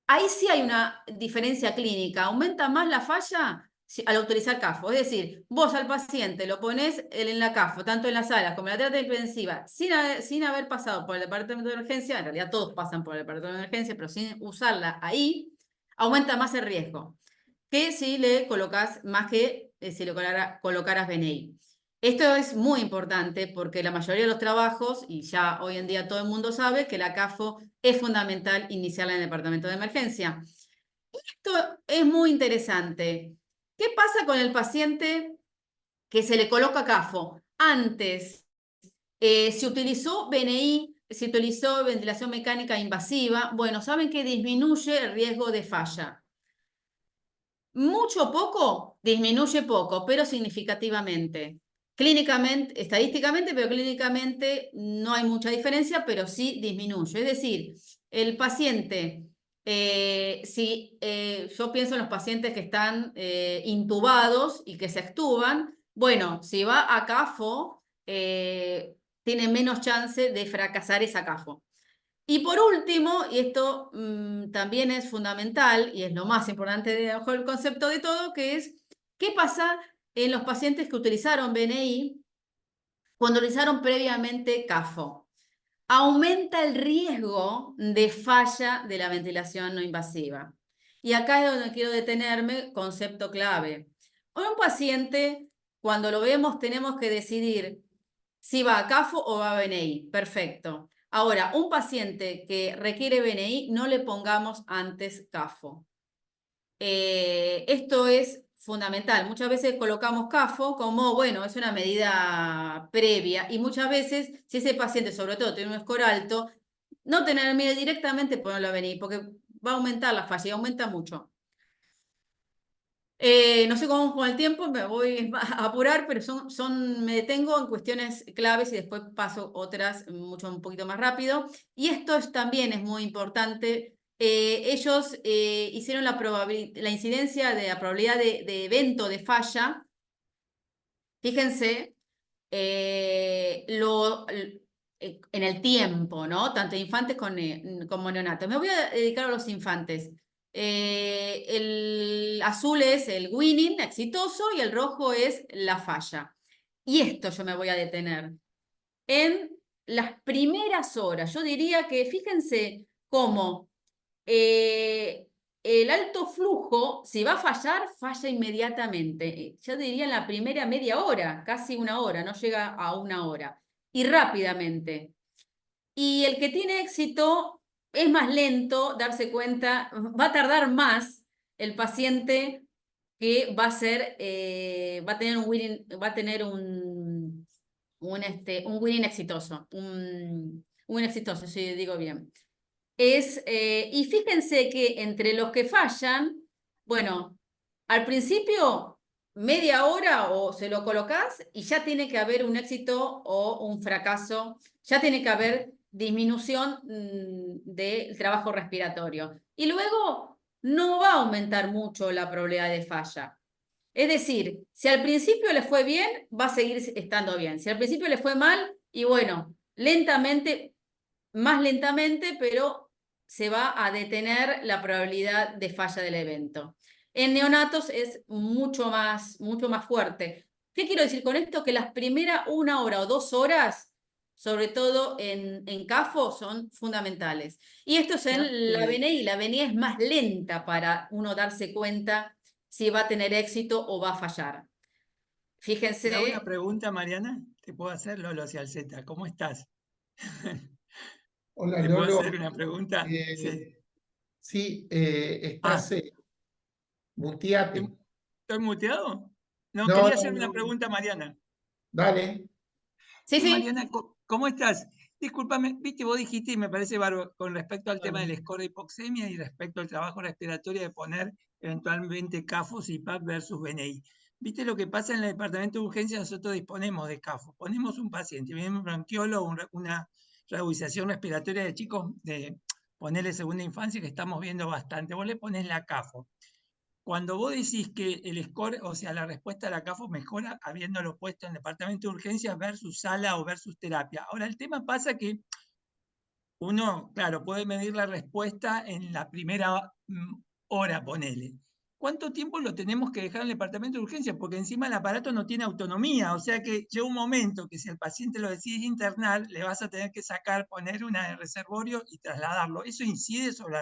ahí sí hay una diferencia clínica. Aumenta más la falla al utilizar CAFO. Es decir, vos al paciente lo pones en la CAFO, tanto en las salas como en la terapia intensiva, sin haber pasado por el departamento de emergencia. En realidad todos pasan por el departamento de emergencia, pero sin usarla ahí, aumenta más el riesgo que si le colocas más que si le colocaras BNI. Esto es muy importante porque la mayoría de los trabajos, y ya hoy en día todo el mundo sabe que la CAFO es fundamental iniciarla en el departamento de emergencia. Esto es muy interesante. ¿Qué pasa con el paciente que se le coloca CAFO? Antes se utilizó BNI, se utilizó ventilación mecánica invasiva. Bueno, saben que disminuye el riesgo de falla. Mucho o poco, disminuye poco, pero significativamente. Clínicamente, estadísticamente, pero clínicamente no hay mucha diferencia, pero sí disminuye. Es decir, el paciente, si yo pienso en los pacientes que están intubados y que se extuban, bueno, si va a CAFO, tiene menos chance de fracasar esa CAFO. Y por último, y esto también es fundamental y es lo más importante debajo del concepto de todo, que es qué pasa en los pacientes que utilizaron BNI cuando utilizaron previamente CAFO. Aumenta el riesgo de falla de la ventilación no invasiva. Y acá es donde quiero detenerme, concepto clave. Un paciente, cuando lo vemos, tenemos que decidir si va a CAFO o va a BNI. Perfecto. Ahora, un paciente que requiere BNI, no le pongamos antes CAFO. Esto es fundamental. Muchas veces colocamos CAFO como, bueno, es una medida previa y muchas veces, si ese paciente sobre todo tiene un score alto, no tener miedo directamente ponerlo a BNI porque va a aumentar la falla y aumenta mucho. No sé cómo con el tiempo, me voy a apurar, pero me detengo en cuestiones claves y después paso otras un poquito más rápido. Y esto también es muy importante. Ellos hicieron la incidencia de la probabilidad de evento de falla. Fíjense, en el tiempo, ¿no? Tanto infantes como neonatos. Me voy a dedicar a los infantes. El azul es el winning, exitoso, y el rojo es la falla. Y esto yo me voy a detener. En las primeras horas, yo diría que fíjense cómo el alto flujo, si va a fallar, falla inmediatamente. Yo diría en la primera media hora, casi una hora, no llega a una hora. Y rápidamente. Y el que tiene éxito es más lento, darse cuenta, va a tardar más el paciente que va a tener va a tener un winning exitoso, un exitoso, si digo bien. Y fíjense que entre los que fallan, bueno, al principio media hora o se lo colocás y ya tiene que haber un éxito o un fracaso, ya tiene que haber disminución del trabajo respiratorio. Y luego no va a aumentar mucho la probabilidad de falla. Es decir, si al principio le fue bien, va a seguir estando bien. Si al principio le fue mal, y bueno, lentamente, más lentamente, pero se va a detener la probabilidad de falla del evento. En neonatos es mucho más fuerte. ¿Qué quiero decir con esto? Que las primeras una hora o 2 horas, sobre todo en CAFO, son fundamentales. Y esto es Ya, en la BNI. La BNI es más lenta para uno darse cuenta si va a tener éxito o va a fallar. te hago una Fíjense. pregunta, Mariana. ¿Te puedo hacer, Lolo Cialceta? ¿Cómo estás? Hola ¿Te puedo hacer Lolo. una pregunta? Sí. Eh, sí, estás, Ah, muteate. ¿estoy muteado? No, No, quería no, hacer una no. pregunta a Mariana. Dale. Sí, Sí, sí. Mariana, ¿cómo estás? Discúlpame, viste, vos dijiste, y me parece bárbaro, con respecto al tema del score de hipoxemia y respecto al trabajo respiratorio de poner eventualmente CAFOS y PAP versus BNI. Viste lo que pasa en el departamento de urgencia, nosotros disponemos de CAFOS. Ponemos un paciente, viene un bronquiólogo, una reubicación respiratoria de chicos de ponerle segunda infancia, que estamos viendo bastante. Vos le pones la CAFO. Cuando vos decís que el score, o sea, la respuesta a la CAFO mejora habiéndolo puesto en departamento de urgencias versus sala o versus terapia. Ahora, el tema pasa que uno, claro, puede medir la respuesta en la primera hora, ponele. ¿Cuánto tiempo lo tenemos que dejar en el departamento de urgencias? Porque encima el aparato no tiene autonomía, o sea que llega un momento que si el paciente lo decide internar, le vas a tener que sacar, poner una de reservorio y trasladarlo. ¿Eso incide sobre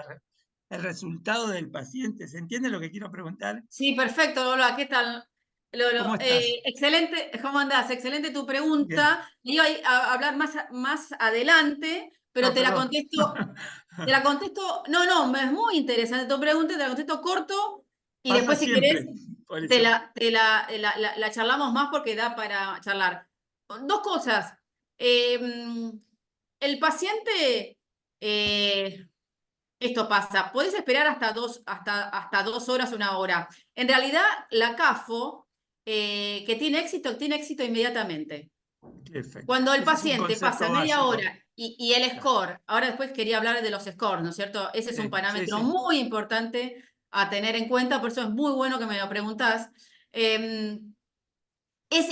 el resultado del paciente? ¿Se entiende lo que quiero preguntar? Sí, perfecto, Lola. ¿Qué tal? ¿Cómo Lolo, estás? excelente, ¿cómo andás? Excelente tu Bien. pregunta. Iba a hablar más adelante, pero No, perdón. te la contesto, no, no, es muy interesante tu pregunta, te la contesto corto y Pasa después si querés siempre, por eso. la charlamos más porque da para charlar. Dos cosas. El paciente, eh, esto pasa, podés esperar hasta 2 horas, una hora. En realidad, la CAFO, que tiene éxito inmediatamente. Perfecto. Cuando el Ese es un paciente pasa concepto media básico. hora y el Claro. score, ahora después quería hablar de los scores, ¿no es cierto? Ese es un Sí, sí, parámetro sí. muy importante a tener en cuenta, por eso es muy bueno que me lo preguntás. Es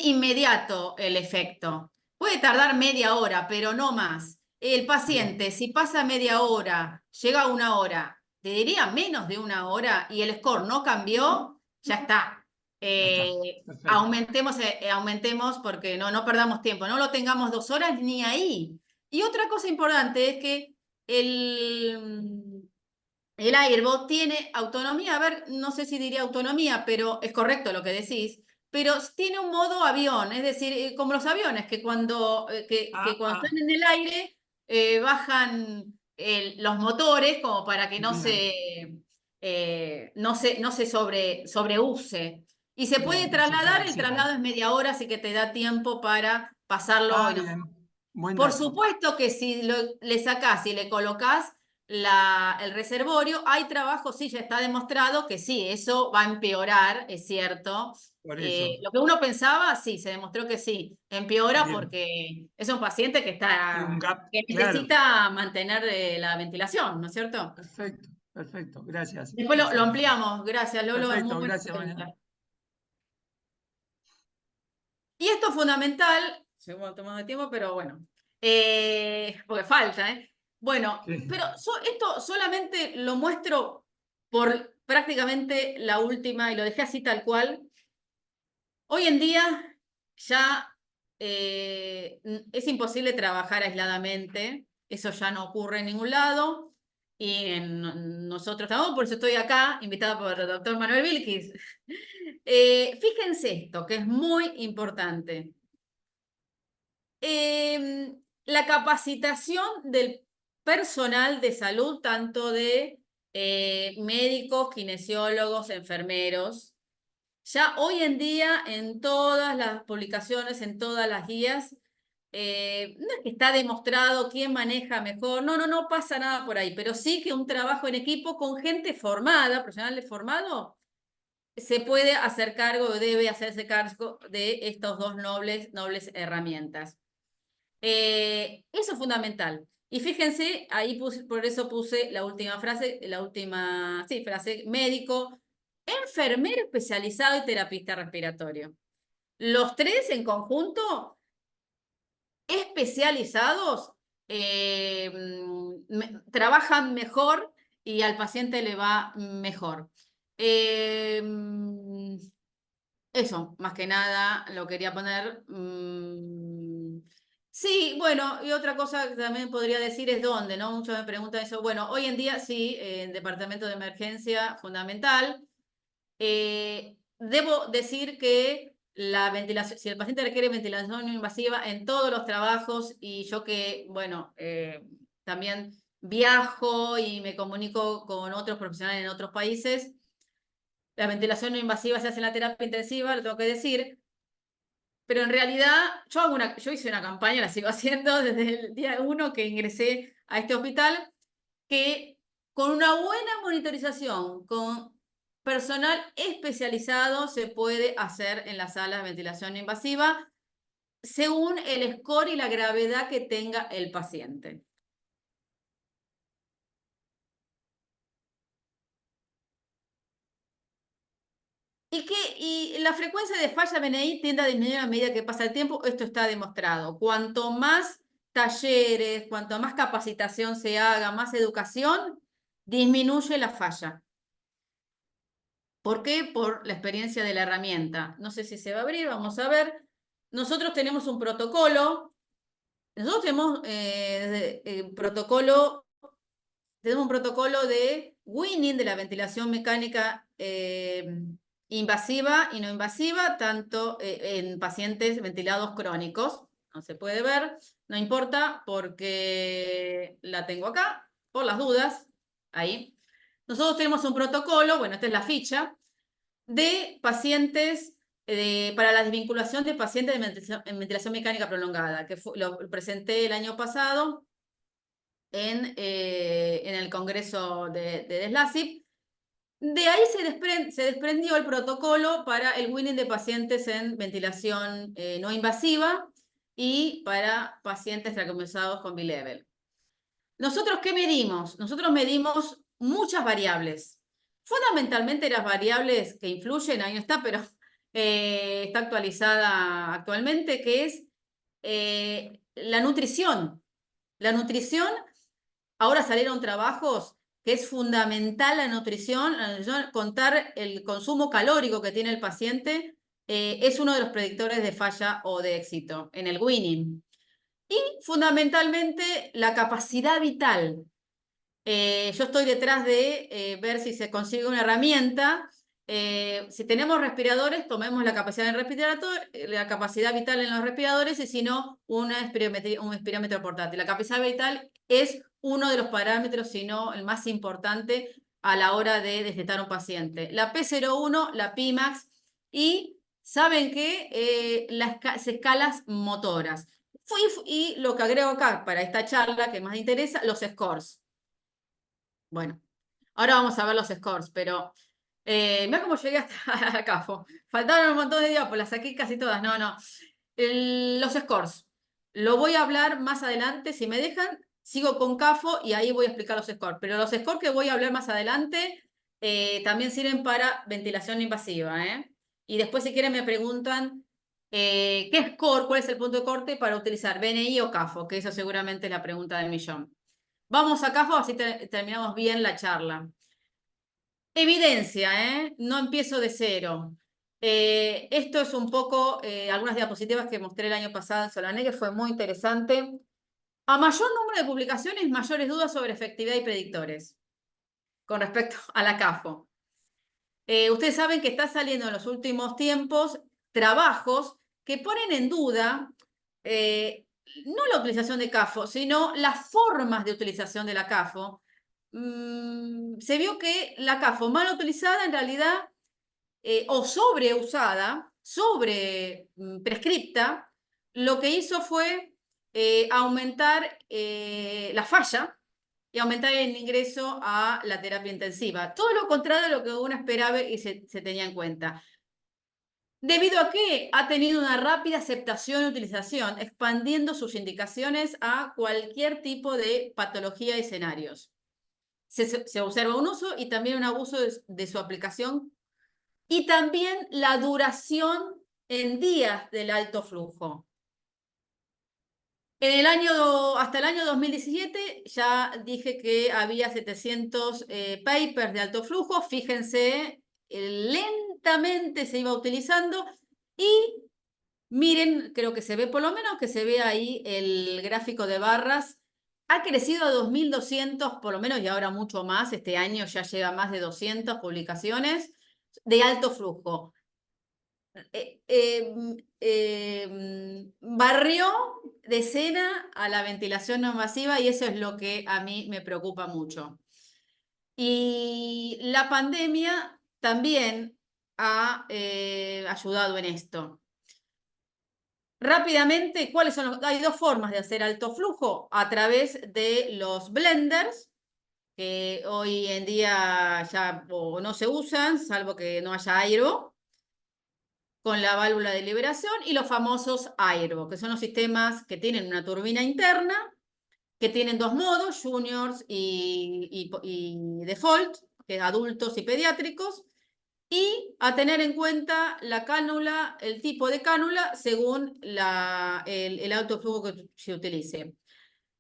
inmediato el efecto. Puede tardar media hora, pero no más. el paciente, si pasa media hora, llega a 1 hora, te diría menos de 1 hora y el score no cambió, ya está. Ya está, perfecto. Aumentemos porque no perdamos tiempo, no lo tengamos 2 horas ni ahí. Y otra cosa importante es que el Airbot tiene autonomía, a ver, no sé si diría autonomía, pero es correcto lo que decís, pero tiene un modo avión, es decir, como los aviones, que cuando están en el aire bajan los motores como para que no se sobreuse. Y se puede Bien, eso está trasladar, el buenísimo. traslado es media hora, así que te da tiempo para pasarlo. Bien, buen Por dato. supuesto que si le sacás y le colocás el reservorio, hay trabajo, sí, ya está demostrado que sí, eso va a empeorar, es cierto. Por eso, Lo que uno pensaba, sí, se demostró que sí, empeora bien. porque es un paciente Hay un gap, que claro. necesita mantener la ventilación, ¿no es cierto? Perfecto, perfecto. Gracias. Después lo Gracias. ampliamos, gracias Lolo, es muy Perfecto, buena gracias, pregunta. Mariana. Y esto es fundamental, segundo tomando tiempo, pero bueno, porque falta, ¿eh? Bueno, Sí. pero esto solamente lo muestro por prácticamente la última, y lo dejé así tal cual. Hoy en día ya es imposible trabajar aisladamente, eso ya no ocurre en ningún lado, y nosotros tampoco, por eso estoy acá, invitada por el doctor Manuel Vilkis. Fíjense esto, que es muy importante. La capacitación del personal de salud, tanto de médicos, kinesiólogos, enfermeros. Ya hoy en día, en todas las publicaciones, en todas las guías, no es que está demostrado quién maneja mejor, no pasa nada por ahí, pero sí que un trabajo en equipo con gente formada, profesionales formados, se puede hacer cargo, debe hacerse cargo de estas dos nobles herramientas. Eso es fundamental. Y fíjense, ahí por eso puse la última frase, frase, médico, enfermero especializado y terapista respiratorio. Los tres en conjunto, especializados, trabajan mejor y al paciente le va mejor. Eh, Eso, más que nada, lo quería poner. Sí, bueno, y otra cosa que también podría decir es dónde, ¿no? Muchos me preguntan eso. Bueno, hoy en día sí, en departamento de emergencia fundamental. Debo decir que la ventilación, si el paciente requiere ventilación no invasiva en todos los trabajos, y yo que, bueno, también viajo y me comunico con otros profesionales en otros países, la ventilación no invasiva se hace en la terapia intensiva, lo tengo que decir, pero en realidad yo hice una campaña, la sigo haciendo desde el día 1 que ingresé a este hospital, que con una buena monitorización, con personal especializado, se puede hacer en las salas de ventilación no invasiva según el score y la gravedad que tenga el paciente. Y la frecuencia de falla BNI tiende a disminuir a medida que pasa el tiempo, esto está demostrado. Cuanto más talleres, cuanto más capacitación se haga, más educación, disminuye la falla. ¿Por qué? Por la experiencia de la herramienta. No sé si se va a abrir, vamos a ver. Nosotros tenemos un protocolo. Nosotros tenemos tenemos un protocolo de winning de la ventilación mecánica invasiva y no invasiva, tanto en pacientes ventilados crónicos. No se puede ver, no importa porque la tengo acá, por las dudas, ahí. Nosotros tenemos un protocolo, bueno, esta es la ficha, de pacientes, para la desvinculación de pacientes en ventilación mecánica prolongada, que lo presenté el año pasado en el Congreso de SLACIP. De ahí se desprendió el protocolo para el winning de pacientes en ventilación no invasiva y para pacientes traqueotomizados con B-level. ¿Nosotros qué medimos? Nosotros medimos muchas variables. Fundamentalmente las variables que influyen, ahí no está, pero está actualizada actualmente, que es la nutrición. La nutrición, ahora salieron trabajos que es fundamental la nutrición, contar el consumo calórico que tiene el paciente es uno de los predictores de falla o de éxito en el winning. Y fundamentalmente la capacidad vital. Yo estoy detrás de ver si se consigue una herramienta. Si tenemos respiradores, tomemos la capacidad la capacidad vital en los respiradores, y si no, un espirómetro portátil. La capacidad vital es uno de los parámetros, si no el más importante a la hora de destetar un paciente. La P01, la Pimax y, ¿saben qué? Las escalas motoras. Y lo que agrego acá para esta charla que más interesa, los scores. Bueno, ahora vamos a ver los scores, pero mira cómo llegué hasta acá. Faltaban un montón de diapos, las saqué casi todas. No. Los scores. Lo voy a hablar más adelante, si me dejan. Sigo con CAFO y ahí voy a explicar los scores. Pero los scores que voy a hablar más adelante también sirven para ventilación invasiva. Y después, si quieren, me preguntan qué score, cuál es el punto de corte para utilizar BNI o CAFO, que eso seguramente es la pregunta del millón. Vamos a CAFO, así terminamos bien la charla. Evidencia, no empiezo de cero. Esto es un poco algunas diapositivas que mostré el año pasado en Solané, que fue muy interesante. A mayor número de publicaciones, mayores dudas sobre efectividad y predictores con respecto a la CAFO. Ustedes saben que está saliendo en los últimos tiempos trabajos que ponen en duda no la utilización de CAFO, sino las formas de utilización de la CAFO. Se vio que la CAFO mal utilizada en realidad o sobreusada, prescripta, lo que hizo fue aumentar la falla y aumentar el ingreso a la terapia intensiva. Todo lo contrario de lo que uno esperaba y se tenía en cuenta. ¿Debido a qué? Ha tenido una rápida aceptación y utilización, expandiendo sus indicaciones a cualquier tipo de patología y escenarios. Se observa un uso y también un abuso de su aplicación, y también la duración en días del alto flujo. Hasta el año 2017 ya dije que había 700 papers de alto flujo. Fíjense, lentamente se iba utilizando y miren, creo que se ve, por lo menos que se ve ahí el gráfico de barras. Ha crecido a 2.200 por lo menos, y ahora mucho más. Este año ya llega a más de 200 publicaciones de alto flujo. Barrió de escena a la ventilación no invasiva, y eso es lo que a mí me preocupa mucho. Y la pandemia también ha ayudado en esto. Rápidamente, ¿cuáles son los? Hay dos formas de hacer alto flujo: a través de los blenders, que hoy en día ya no se usan, salvo que no haya aero, con la válvula de liberación, y los famosos aero, que son los sistemas que tienen una turbina interna, que tienen dos modos, juniors y default, que es adultos y pediátricos, y a tener en cuenta la cánula, el tipo de cánula, según el alto flujo que se utilice.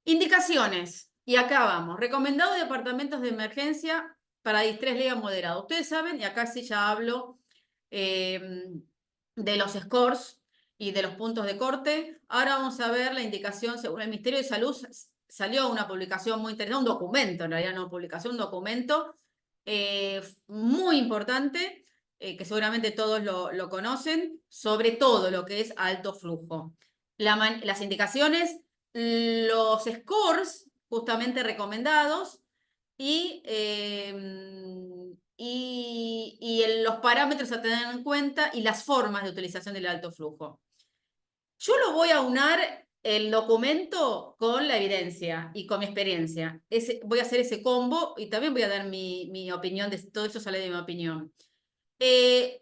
Indicaciones, y acá vamos. Recomendado de departamentos de emergencia para distrés leve a moderado. Ustedes saben, y acá sí ya hablo de los scores y de los puntos de corte. Ahora vamos a ver la indicación según el Ministerio de Salud. Salió una publicación muy interesante, un documento, en realidad no publicación, un documento muy importante, que seguramente todos lo conocen, sobre todo lo que es alto flujo. Las indicaciones, los scores justamente recomendados y los parámetros a tener en cuenta y las formas de utilización del alto flujo. Yo lo voy a unar el documento con la evidencia y con mi experiencia. Voy a hacer ese combo y también voy a dar mi opinión, todo eso sale de mi opinión.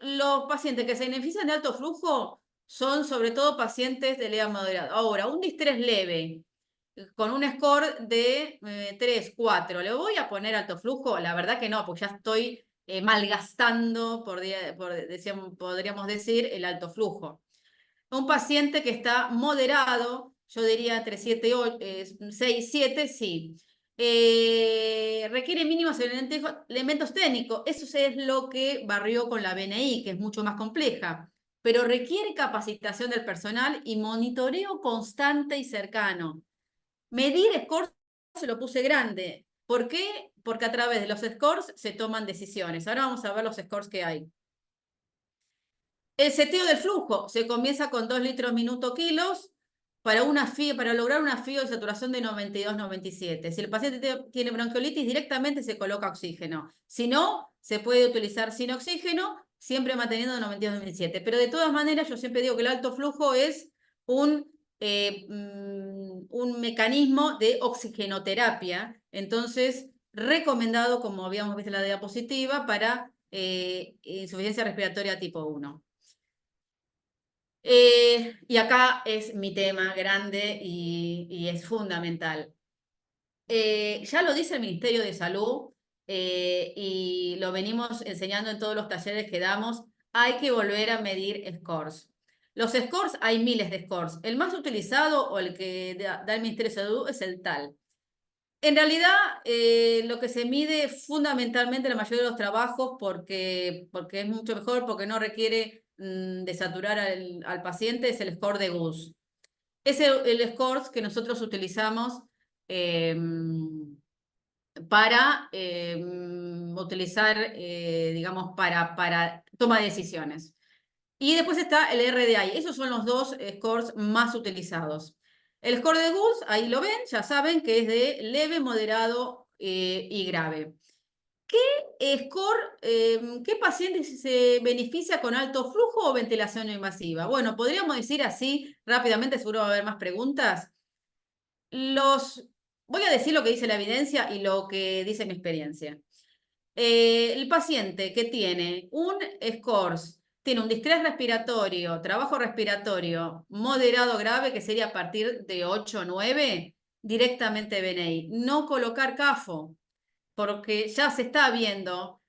Los pacientes que se benefician de alto flujo son sobre todo pacientes de leve a moderado. Ahora, un distrés leve con un score de 3, 4, ¿le voy a poner alto flujo? La verdad que no, porque ya estoy malgastando, podríamos decir, el alto flujo. Un paciente que está moderado, yo diría entre 6, 7, sí. Requiere mínimos elementos técnicos. Eso es lo que barrió con la BNI, que es mucho más compleja. Pero requiere capacitación del personal y monitoreo constante y cercano. Medir scores se lo puse grande. ¿Por qué? Porque a través de los scores se toman decisiones. Ahora vamos a ver los scores que hay. El seteo del flujo se comienza con 2 litros minuto kilos para lograr una FIO de saturación de 92-97. Si el paciente tiene bronquiolitis, directamente se coloca oxígeno. Si no, se puede utilizar sin oxígeno, siempre manteniendo 92-97. Pero de todas maneras, yo siempre digo que el alto flujo es un mecanismo de oxigenoterapia. Entonces, recomendado, como habíamos visto en la diapositiva, para insuficiencia respiratoria tipo 1. Y acá es mi tema grande y es fundamental. Ya lo dice el Ministerio de Salud y lo venimos enseñando en todos los talleres que damos, hay que volver a medir scores. Los scores, hay miles de scores. El más utilizado o el que da el Ministerio de Salud es el TAL. En realidad, lo que se mide fundamentalmente en la mayoría de los trabajos porque es mucho mejor, porque no requiere desaturar al paciente, es el score de Gus. Es el score que nosotros utilizamos para utilizar, digamos, para toma de decisiones. Y después está el RDI. Esos son los dos scores más utilizados. El score de Gus, ahí lo ven, ya saben que es de leve, moderado y grave. ¿Qué qué paciente se beneficia con alto flujo o ventilación no invasiva? Bueno, podríamos decir así rápidamente, seguro va a haber más preguntas. Voy a decir lo que dice la evidencia y lo que dice mi experiencia. El paciente que tiene un SCORS, tiene un distrés respiratorio, trabajo respiratorio moderado grave, que sería a partir de 8 o 9, directamente BNI. No colocar CAFO, porque ya se está viendo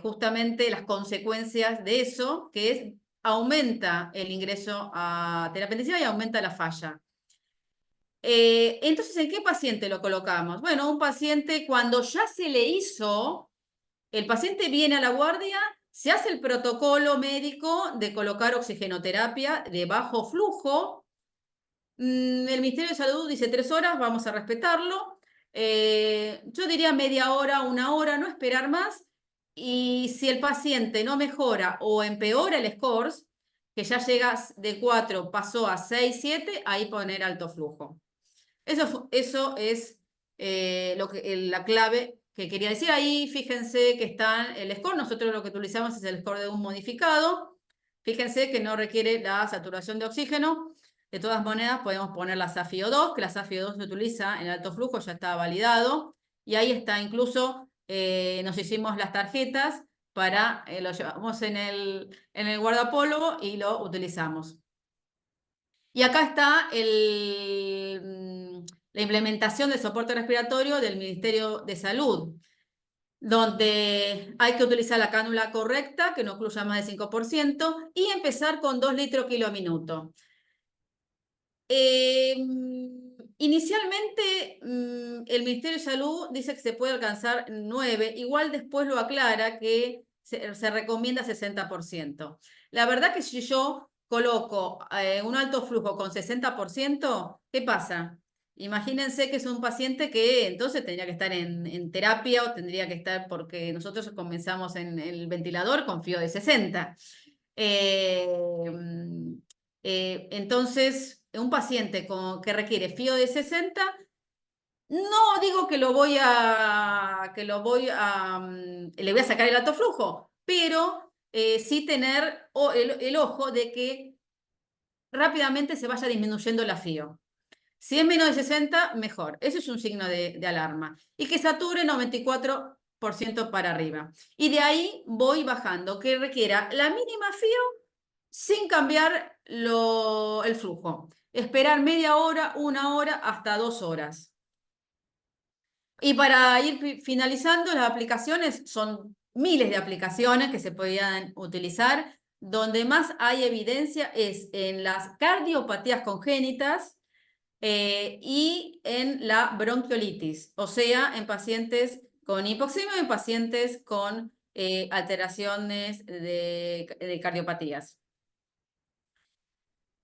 justamente las consecuencias de eso, que es aumenta el ingreso a terapia intensiva y aumenta la falla. Entonces, ¿en qué paciente lo colocamos? Bueno, un paciente cuando ya se le hizo, el paciente viene a la guardia, se hace el protocolo médico de colocar oxigenoterapia de bajo flujo. El Ministerio de Salud dice 3 horas, vamos a respetarlo. Yo diría media hora, 1 hora, no esperar más. Y si el paciente no mejora o empeora el SCORS, que ya llega de 4, pasó a 6, 7, ahí poner alto flujo. Eso es la clave que quería decir. Ahí fíjense que está el score. Nosotros lo que utilizamos es el score de un modificado. Fíjense que no requiere la saturación de oxígeno. De todas maneras, podemos poner la SAFIO2, que la SAFIO2 se utiliza en alto flujo, ya está validado. Y ahí está, incluso nos hicimos las tarjetas para, lo llevamos en el guardapolvo y lo utilizamos. Y acá está la implementación del soporte respiratorio del Ministerio de Salud, donde hay que utilizar la cánula correcta, que no incluya más del 5%, y empezar con 2 litros kilo minuto. Inicialmente, el Ministerio de Salud dice que se puede alcanzar 9, igual después lo aclara que se recomienda 60%. La verdad que si yo coloco un alto flujo con 60%, ¿qué pasa? Imagínense que es un paciente que entonces tendría que estar en terapia o tendría que estar, porque nosotros comenzamos en el ventilador con FIO de 60. Entonces, un paciente que requiere FIO de 60, no digo que le voy a sacar el alto flujo, pero sí tener el ojo de que rápidamente se vaya disminuyendo la FIO. Si es menos de 60, mejor. Eso es un signo de alarma. Y que sature 94% para arriba. Y de ahí voy bajando, que requiera la mínima FIO sin cambiar el flujo. Esperar media hora, 1 hora, hasta 2 horas. Y para ir finalizando, las aplicaciones son miles de aplicaciones que se podían utilizar. Donde más hay evidencia es en las cardiopatías congénitas, y en la bronquiolitis, o sea, en pacientes con hipoxemia o en pacientes con alteraciones de cardiopatías.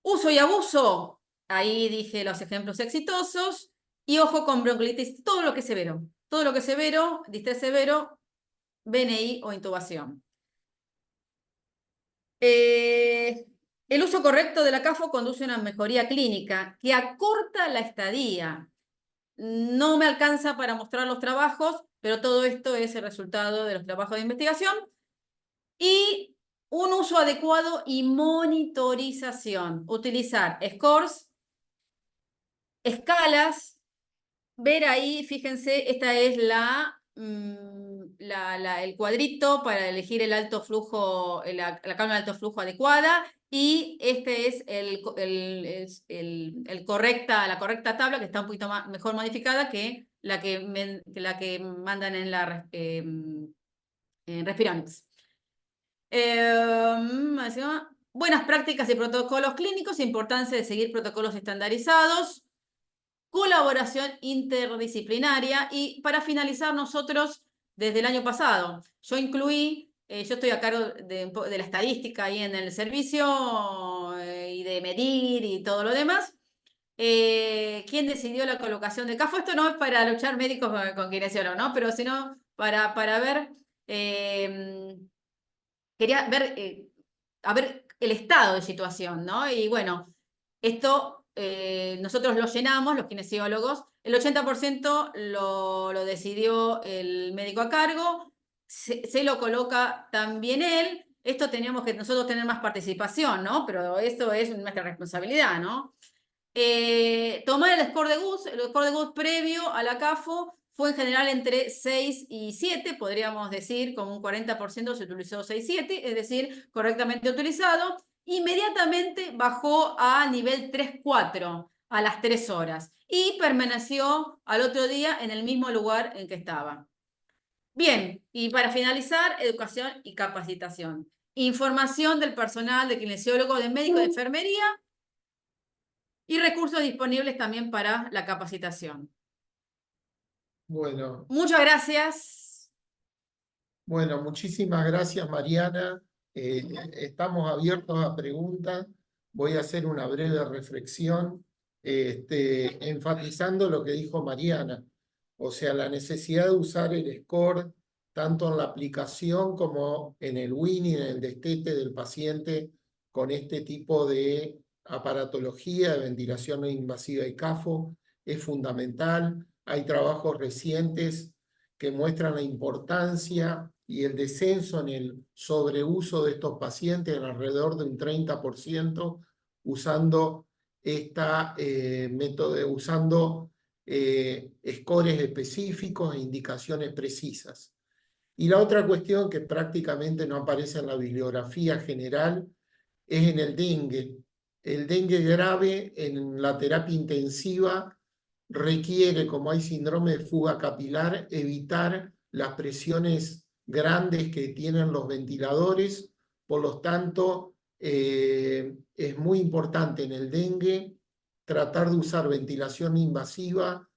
Uso y abuso, ahí dije los ejemplos exitosos, y ojo con bronquiolitis, todo lo que es severo, distrés severo, BNI o intubación. El uso correcto de la CAFO conduce a una mejoría clínica que acorta la estadía. No me alcanza para mostrar los trabajos, pero todo esto es el resultado de los trabajos de investigación. Y un uso adecuado y monitorización. Utilizar scores, escalas. Ver ahí, fíjense, esta es el cuadrito para elegir el alto flujo, la cámara de alto flujo adecuada, y este es la correcta tabla, que está un poquito mejor modificada que la que mandan en la en Respironics. Buenas prácticas y protocolos clínicos, importancia de seguir protocolos estandarizados, colaboración interdisciplinaria, y para finalizar nosotros desde el año pasado, yo incluí, yo estoy a cargo de la estadística ahí en el servicio y de medir y todo lo demás. ¿Quién decidió la colocación de CAFO? Esto no es para luchar médicos con kinesiólogos, ¿no? Pero sino para ver, quería ver, a ver el estado de situación, ¿no? Y bueno, esto nosotros lo llenamos, los kinesiólogos, el 80% lo decidió el médico a cargo, se lo coloca también él. Esto teníamos que nosotros tener más participación, ¿no? Pero esto es nuestra responsabilidad, ¿no? Tomar el score de GUS, previo a la CAFO fue en general entre 6 y 7, podríamos decir, como un 40% se utilizó 6-7, es decir, correctamente utilizado. Inmediatamente bajó a nivel 3-4 a las 3 horas y permaneció al otro día en el mismo lugar en que estaba. Bien, y para finalizar, educación y capacitación. Información del personal, de kinesiólogo, de médico, de enfermería, y recursos disponibles también para la capacitación. Bueno, Muchas gracias. bueno, muchísimas gracias, Mariana. Estamos abiertos a preguntas. Voy a hacer una breve reflexión, enfatizando lo que dijo Mariana. O sea, la necesidad de usar el score tanto en la aplicación como en el winning, en el destete del paciente con este tipo de aparatología de ventilación no invasiva y CAFO es fundamental. Hay trabajos recientes que muestran la importancia y el descenso en el sobreuso de estos pacientes en alrededor de un 30% usando usando scores específicos e indicaciones precisas. Y la otra cuestión que prácticamente no aparece en la bibliografía general es en el dengue. El dengue grave en la terapia intensiva requiere, como hay síndrome de fuga capilar, evitar las presiones grandes que tienen los ventiladores. Por lo tanto, es muy importante en el dengue tratar de usar ventilación invasiva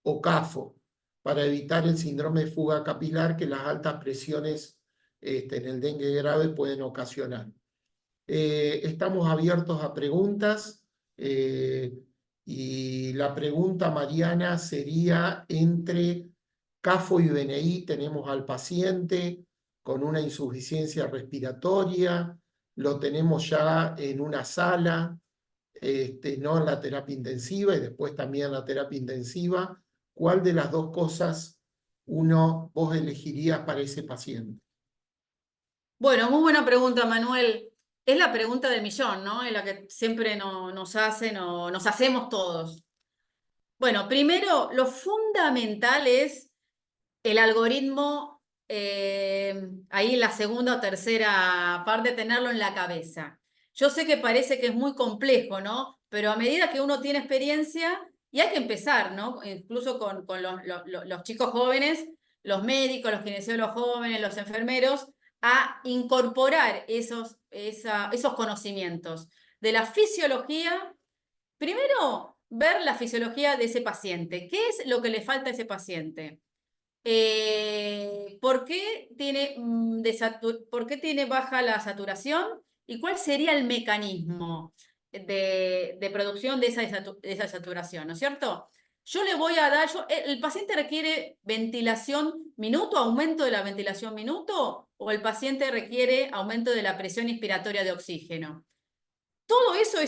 o CAFO para evitar el síndrome de fuga capilar que las altas presiones en el dengue grave pueden ocasionar. Estamos abiertos a preguntas y la pregunta, Mariana, sería: entre CAFO y BNI tenemos al paciente con una insuficiencia respiratoria, lo tenemos ya en una sala, no en la terapia intensiva, y después también en la terapia intensiva. ¿Cuál de las dos cosas vos elegirías para ese paciente? Bueno, muy buena pregunta, Manuel. Es la pregunta del millón, ¿no? Es la que siempre nos hacemos todos. Bueno, primero, lo fundamental es el algoritmo, ahí en la segunda o tercera parte, tenerlo en la cabeza. Yo sé que parece que es muy complejo, ¿no? Pero a medida que uno tiene experiencia, y hay que empezar, ¿no? Incluso con los chicos jóvenes, los médicos, los kinesiólogos jóvenes, los enfermeros, a incorporar esos conocimientos de la fisiología. Primero, ver la fisiología de ese paciente. ¿Qué es lo que le falta a ese paciente? ¿Por qué tiene baja la saturación? ¿Y cuál sería el mecanismo de producción de esa saturación? ¿No es cierto? Yo le voy a dar, ¿el paciente requiere ventilación minuto, aumento de la ventilación minuto? ¿O el paciente requiere aumento de la presión inspiratoria de oxígeno? Todo eso,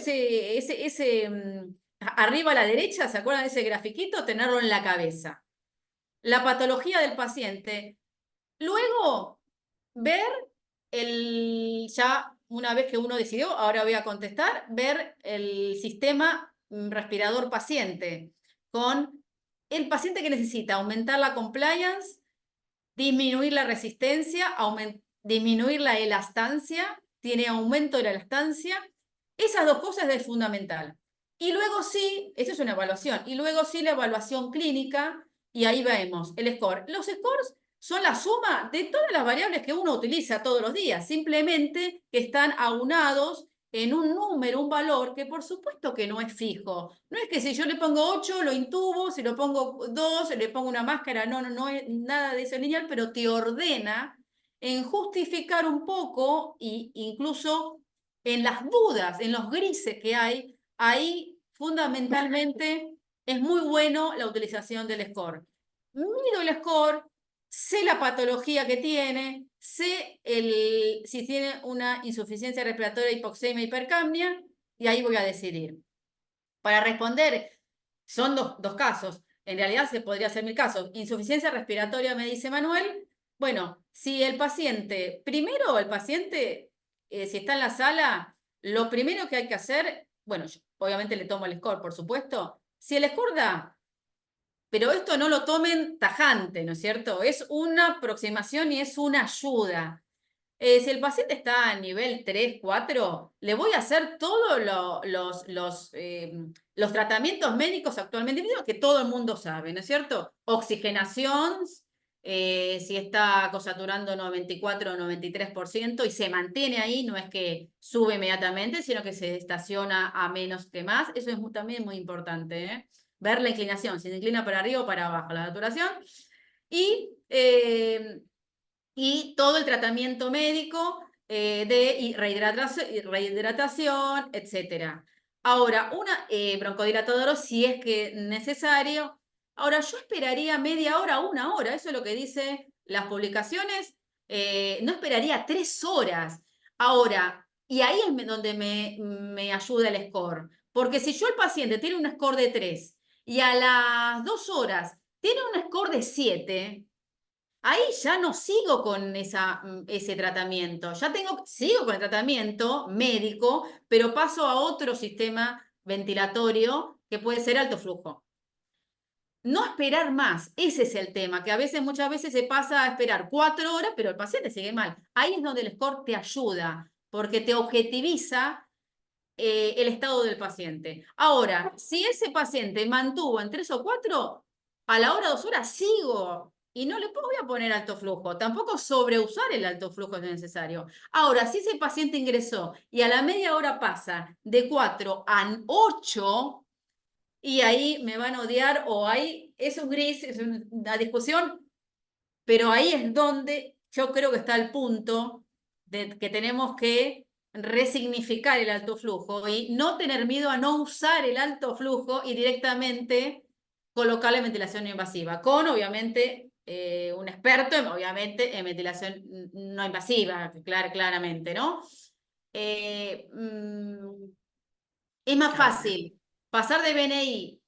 arriba a la derecha, ¿se acuerdan de ese grafiquito? Tenerlo en la cabeza. La patología del paciente. Luego, ver ya una vez que uno decidió, ahora voy a contestar, ver el sistema respirador paciente con el paciente que necesita aumentar la compliance, disminuir la resistencia, disminuir la elastancia, tiene aumento de la elastancia. Esas dos cosas es fundamental. Y luego sí, esa es una evaluación, y luego sí la evaluación clínica, y ahí vemos el score. Los scores son la suma de todas las variables que uno utiliza todos los días, simplemente que están aunados en un número, un valor que por supuesto que no es fijo. No es que si yo le pongo 8 lo intubo, si lo pongo 2 le pongo una máscara, no es nada de eso lineal, pero te ordena en justificar un poco e incluso en las dudas, en los grises que hay, ahí fundamentalmente es muy bueno la utilización del score. Mido el score, sé la patología que tiene, sé si tiene una insuficiencia respiratoria, hipoxemia, hipercapnia, y ahí voy a decidir. Para responder, son dos casos. En realidad se podría hacer 1000 casos. Insuficiencia respiratoria, me dice Manuel. Bueno, si el paciente, primero el paciente, si está en la sala, lo primero que hay que hacer, bueno, yo obviamente le tomo el score, por supuesto. Si el score da, pero esto no lo tomen tajante, ¿no es cierto? Es una aproximación y es una ayuda. Si el paciente está a nivel 3, 4, le voy a hacer todos los tratamientos médicos actualmente que todo el mundo sabe, ¿no es cierto? Oxigenación, si está cosaturando 94 o 93% y se mantiene ahí, no es que sube inmediatamente, sino que se estaciona a menos que más. Eso es también muy importante, ¿eh? Ver la inclinación, si se inclina para arriba o para abajo, la saturación. Y todo el tratamiento médico de rehidratación, etc. Ahora, una broncodilatador si es que necesario. Ahora, yo esperaría media hora, una hora, eso es lo que dicen las publicaciones. No esperaría 3 horas. Ahora, y ahí es donde me ayuda el score. Porque si yo el paciente tiene un score de 3 y a las 2 horas tiene un score de 7, ahí ya no sigo con ese tratamiento. Sigo con el tratamiento médico, pero paso a otro sistema ventilatorio que puede ser alto flujo. No esperar más, ese es el tema, que muchas veces se pasa a esperar 4 horas, pero el paciente sigue mal. Ahí es donde el score te ayuda, porque te objetiviza el estado del paciente. Ahora, si ese paciente mantuvo en 3 o 4, a la hora 2 horas sigo y no le voy a poner alto flujo. Tampoco sobreusar el alto flujo es necesario. Ahora, si ese paciente ingresó y a la media hora pasa de 4 a 8, y ahí me van a odiar o ahí es un gris, es una discusión, pero ahí es donde yo creo que está el punto de que tenemos que resignificar el alto flujo y no tener miedo a no usar el alto flujo y directamente colocarle ventilación no invasiva, con obviamente un experto, obviamente, en ventilación no invasiva, claramente, ¿no? Es más fácil pasar de BNI,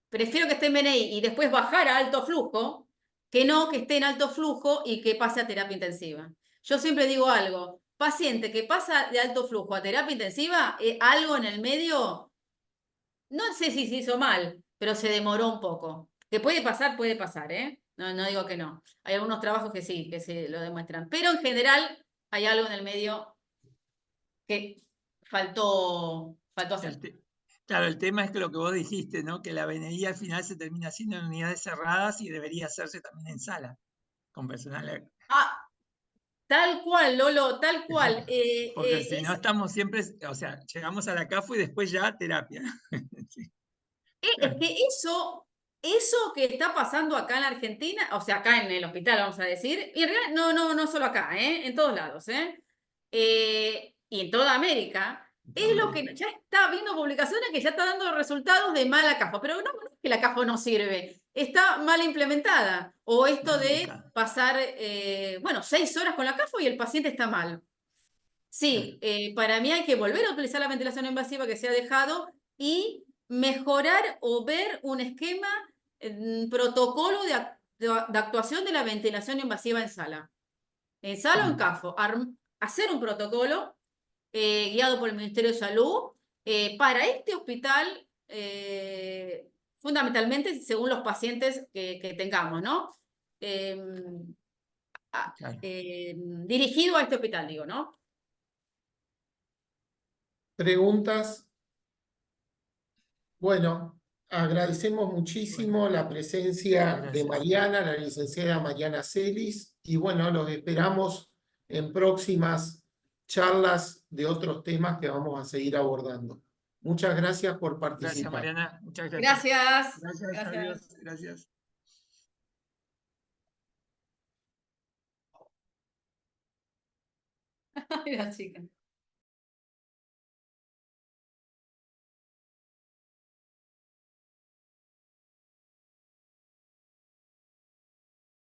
prefiero que esté en BNI y después bajar a alto flujo, que no que esté en alto flujo y que pase a terapia intensiva. Yo siempre digo algo, paciente que pasa de alto flujo a terapia intensiva, algo en el medio, no sé si se hizo mal, pero se demoró un poco. Que puede pasar, ¿eh? No digo que no. Hay algunos trabajos que sí, que se lo demuestran. Pero en general hay algo en el medio que faltó hacer. Claro, el tema es que lo que vos dijiste, ¿no? Que la BNI al final se termina haciendo en unidades cerradas y debería hacerse también en sala, con personal. Ah, tal cual, Lolo, tal cual. Porque si no estamos siempre, o sea, llegamos a la CAFO y después ya terapia. Sí. Es que eso que está pasando acá en la Argentina, o sea, acá en el hospital, vamos a decir, y en realidad no solo acá, en todos lados, y en toda América, es lo que ya está viendo publicaciones que ya está dando resultados de mala CAFO, pero no es que la CAFO no sirve, está mal implementada, o esto de pasar, 6 horas con la CAFO y el paciente está mal. Sí, para mí hay que volver a utilizar la ventilación invasiva que se ha dejado y mejorar o ver un esquema, protocolo de actuación de la ventilación invasiva en sala. En sala o en CAFO. Hacer un protocolo guiado por el Ministerio de Salud para este hospital, fundamentalmente según los pacientes que tengamos, ¿no? Dirigido a este hospital, digo, ¿no? ¿Preguntas? Bueno, agradecemos muchísimo la presencia de Mariana, la licenciada Mariana Celis, y bueno, los esperamos en próximas charlas de otros temas que vamos a seguir abordando. Muchas gracias por participar. Gracias, Mariana. Muchas gracias. Gracias. Adiós. Gracias. Ay, la chica.